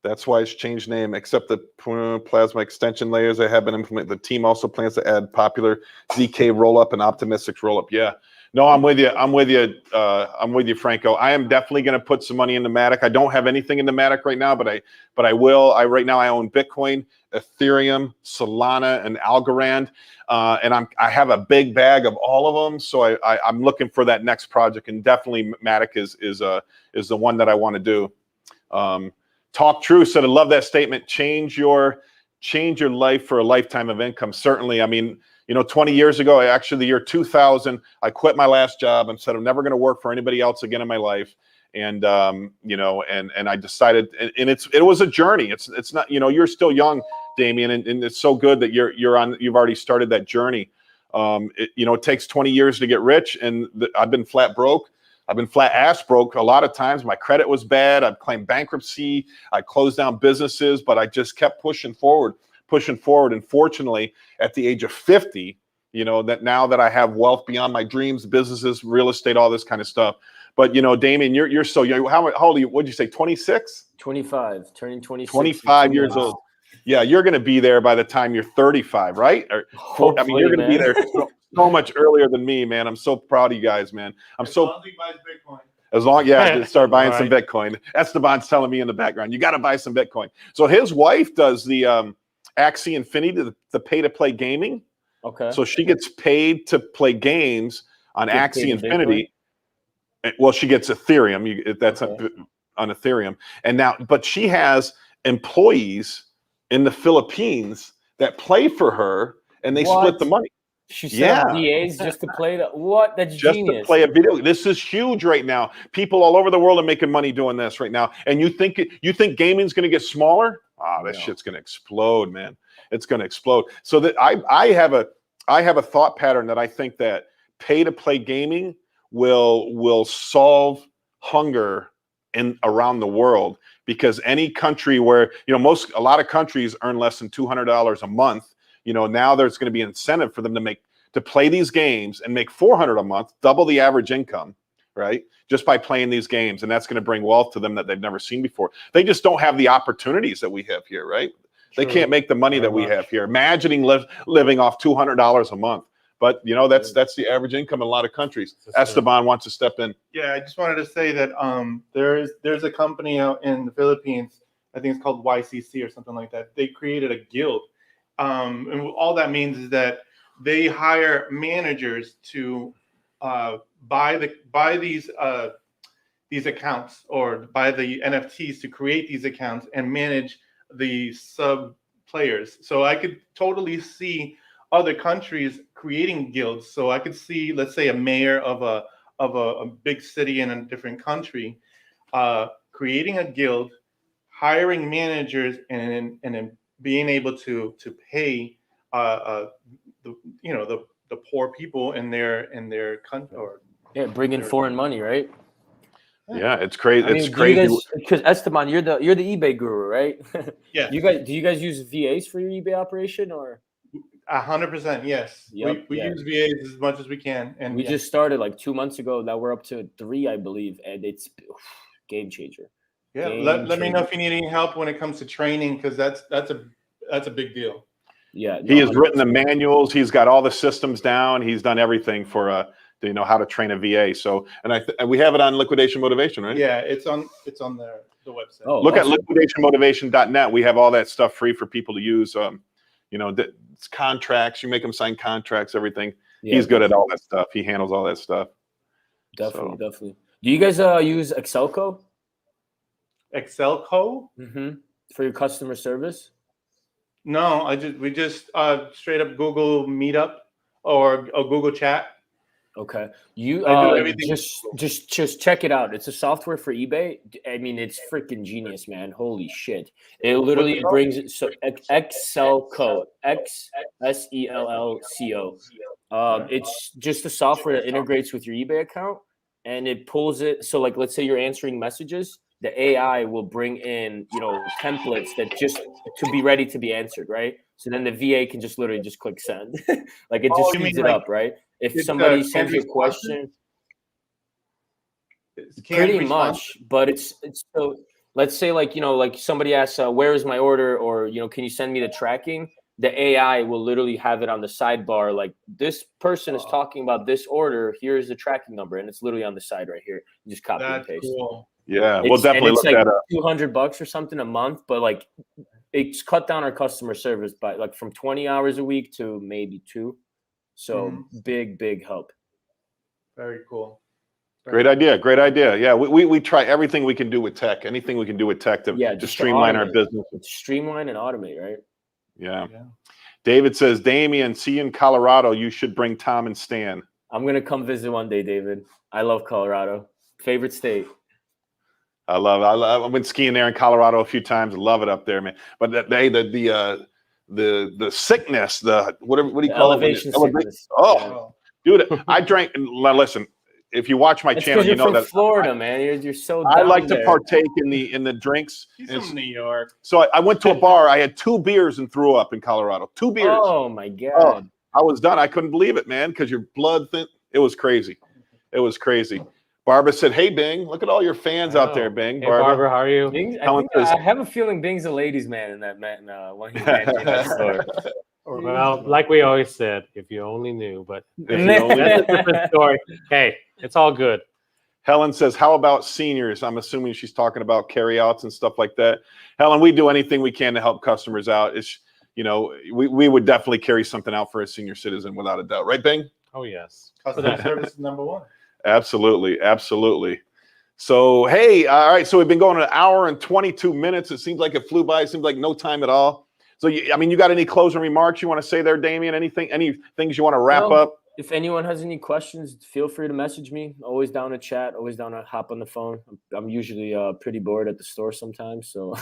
That's why it's changed name, except the plasma extension layers that have been implemented. The team also plans to add popular ZK rollup and optimistic rollup. Yeah, no, I'm with you. I'm with you, Franco. I am definitely going to put some money into Matic. I don't have anything into Matic right now, but I will. Right now I own Bitcoin, Ethereum, Solana, and Algorand, and I have a big bag of all of them. So I'm looking for that next project, and definitely Matic is the one that I want to do. Talk True said, I love that statement. Change your life for a lifetime of income. Certainly. I mean, 20 years ago, actually the year 2000, I quit my last job and said, I'm never going to work for anybody else again in my life. And, and I decided, and it was a journey. It's not, you're still young, Damien, and it's so good that you've already started that journey. It takes 20 years to get rich, and I've been flat broke. I've been flat ass broke a lot of times. My credit was bad. I've claimed bankruptcy. I closed down businesses, but I just kept pushing forward. And fortunately, at the age of 50, that now that I have wealth beyond my dreams, businesses, real estate, all this kind of stuff. But, Damien, you're so young. How old are you? What'd you say, 26? 25, turning 26. 25 years old. Yeah, you're going to be there by the time you're 35, right? Hopefully, you're going to be there so much earlier than me, man. I'm so proud of you guys, man. As long as he buys Bitcoin. As long, start buying some Right. Bitcoin. Esteban's telling me in the background, you got to buy some Bitcoin. So his wife does the Axie Infinity, the pay-to-play gaming. Okay. So she gets paid to play games on Gets paid Axie in Infinity. Well, she gets Ethereum. That's Okay. on Ethereum. And now, but she has employees in the Philippines that play for her, and they split the money. She set up Yeah. VAs just to play what? That's Just genius. to play a video. This is huge right now. People all over the world are making money doing this right now. And you think gaming's going to get smaller? That shit's going to explode, man. It's going to explode. So that I have a thought pattern that I think that pay to play gaming will solve hunger around the world, because any country where a lot of countries earn less than $200 a month. Now there's going to be an incentive for them to play these games and make $400 a month, double the average income, right? Just by playing these games. And that's going to bring wealth to them that they've never seen before. They just don't have the opportunities that we have here, right? They can't make the money that we have here. Imagining living off $200 a month. But that's the average income in a lot of countries. Esteban wants to step in. Yeah, I just wanted to say that there's a company out in the Philippines, I think it's called YCC or something like that. They created a guild. And all that means is that they hire managers to buy these accounts, or buy the NFTs to create these accounts and manage the sub players. So I could totally see other countries creating guilds. So I could see, let's say, a mayor of a big city in a different country creating a guild, hiring managers, and then being able to pay the poor people in their country, or Yeah, bring in foreign money, right? Yeah, it's crazy. I mean, It's do you crazy. guys, because Esteban, you're the eBay guru, right? Yeah. Do you guys use VAs for your eBay operation or? 100%. Yes. Yep, We yeah. use VAs as much as we can, and We yeah. just started like 2 months ago. Now we're up to 3, I believe, and it's game changer. Yeah, Game let me know changer. if you need any help when it comes to training, because that's a big deal. Yeah, He has written the 100%. manuals. He's got all the systems down. He's done everything for how to train a VA. So, and we have it on Liquidation Motivation, right? Yeah, it's on the website. Oh, Look awesome. at liquidationmotivation.net. We have all that stuff free for people to use. It's contracts. You make them sign contracts, everything. Yeah, He's good at all that stuff. He handles all that stuff. Definitely, So. definitely. Do you guys use Excelco? Excelco? For your customer service? No, we just straight up Google Meetup or Google Chat. Okay. You I do everything. just check it out. It's a software for eBay. I mean, it's freaking genius, man. Holy shit. It literally brings it so Excelco. XSELLCO. It's just a software that integrates with your eBay account and it pulls it. So like let's say you're answering messages, the AI will bring in, templates that just to be ready to be answered, right? So then the VA can just literally just click send. Like it just speeds it up, right? If somebody sends you a question, pretty much, but it's so let's say like somebody asks where is my order, or can you send me the tracking? The AI will literally have it on the sidebar, like this person is talking about this order, here's the tracking number, and it's literally on the side right here. You just copy and paste. Cool. Yeah, we'll definitely look like that up. $200 or something a month, but like it's cut down our customer service by like from 20 hours a week to maybe 2. So big help. Very cool. Great idea. Great idea. Yeah, we try everything we can do with tech, anything we can do with tech to streamline our business. Streamline and automate, right? Yeah. David says, Damien, see you in Colorado. You should bring Tom and Stan. I'm going to come visit one day, David. I love Colorado. Favorite state. I've been skiing there in Colorado a few times. I love it up there, man. But the sickness, what do you call elevation it? sickness. Oh, yeah. Dude, I drank. Listen, if you watch my channel, you know that Florida, man. You're so. I like to partake in the drinks. He's from New York. So I went to a bar. I had 2 beers and threw up in Colorado. 2 beers. Oh my god! I was done. I couldn't believe it, man, because your blood thin. It was crazy. It was crazy. Barbara said, "Hey, Bing, look at all your fans out there, Bing." Hey, Barbara, how are you? Bing, I have a feeling Bing's a ladies' man in that man. When he's managing that store. Well, like we always said, if you only knew, but only that's a different story. Hey, it's all good. Helen says, "How about seniors?" I'm assuming she's talking about carryouts and stuff like that. Helen, we do anything we can to help customers out. It's we would definitely carry something out for a senior citizen without a doubt, right, Bing? Oh yes, customer service is number 1. Absolutely, absolutely. So, hey, all right. So we've been going an hour and 22 minutes. It seems like it flew by. It seems like no time at all. So, you got any closing remarks you want to say there, Damien? Any things you want to wrap up? If anyone has any questions, feel free to message me. Always down to chat. Always down to hop on the phone. I'm usually pretty bored at the store sometimes. So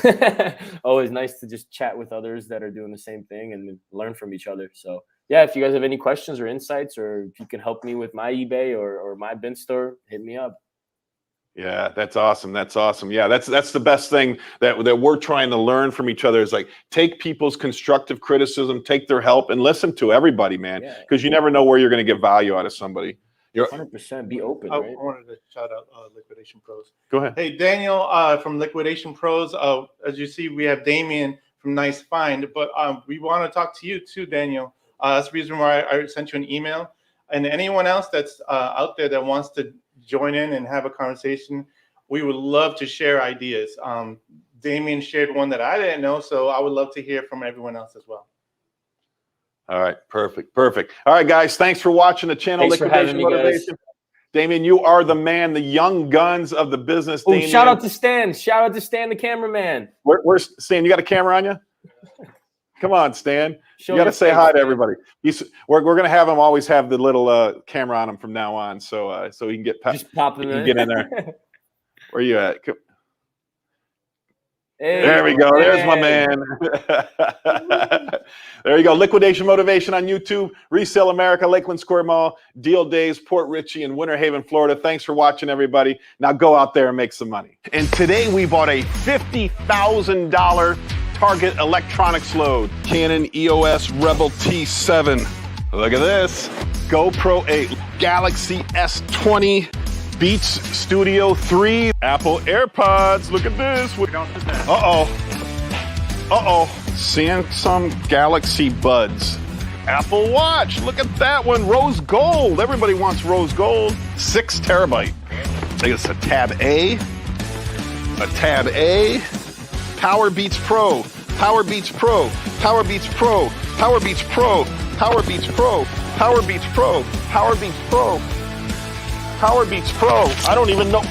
always nice to just chat with others that are doing the same thing and learn from each other. So yeah, if you guys have any questions or insights, or if you can help me with my eBay or my bin store, hit me up. Yeah, that's awesome. That's awesome. Yeah, that's the best thing that we're trying to learn from each other is like take people's constructive criticism, take their help, and listen to everybody, man. Because you never know where you're going to get value out of somebody. You're 100%. Be open. I right? wanted to shout out Liquidation Pros. Go ahead. Hey, Daniel from Liquidation Pros. As you see, we have Damien from Nice Find, but we want to talk to you too, Daniel. That's the reason why I sent you an email. And anyone else that's out there that wants to join in and have a conversation, we would love to share ideas. Damien shared one that I didn't know, so I would love to hear from everyone else as well. All right, perfect. All right, guys, thanks for watching the channel. Thanks for having me, guys. Damien, you are the man, the young guns of the business. Oh, shout out to Stan. Shout out to Stan, the cameraman. Where's Stan? You got a camera on you? Come on, Stan. Show you got to your say face, hi to man. everybody. We're going to have him always have the little camera on him from now on, so he can get Just pop him in. get in there. Where you at? Hey, There we go. There's my hey. man. There you go. Liquidation Motivation on YouTube. Resell America, Lakeland Square Mall, Deal Days, Port Richey, and Winter Haven, Florida. Thanks for watching, everybody. Now go out there and make some money. And today we bought a $50,000 Target electronics load. Canon EOS Rebel T7. Look at this. GoPro 8, Galaxy S20. Beats Studio 3, Apple AirPods. Look at this. Uh-oh. Samsung Galaxy Buds. Apple Watch. Look at that one. Rose gold. Everybody wants rose gold. 6 terabyte. I think it's a Tab A. A Tab A. Power Beats Pro. Power Beats Pro. Power Beats Pro. Power Beats Pro. Power Beats Pro. Power Beats Pro. Power Beats Pro. Power Beats Pro. I don't even know.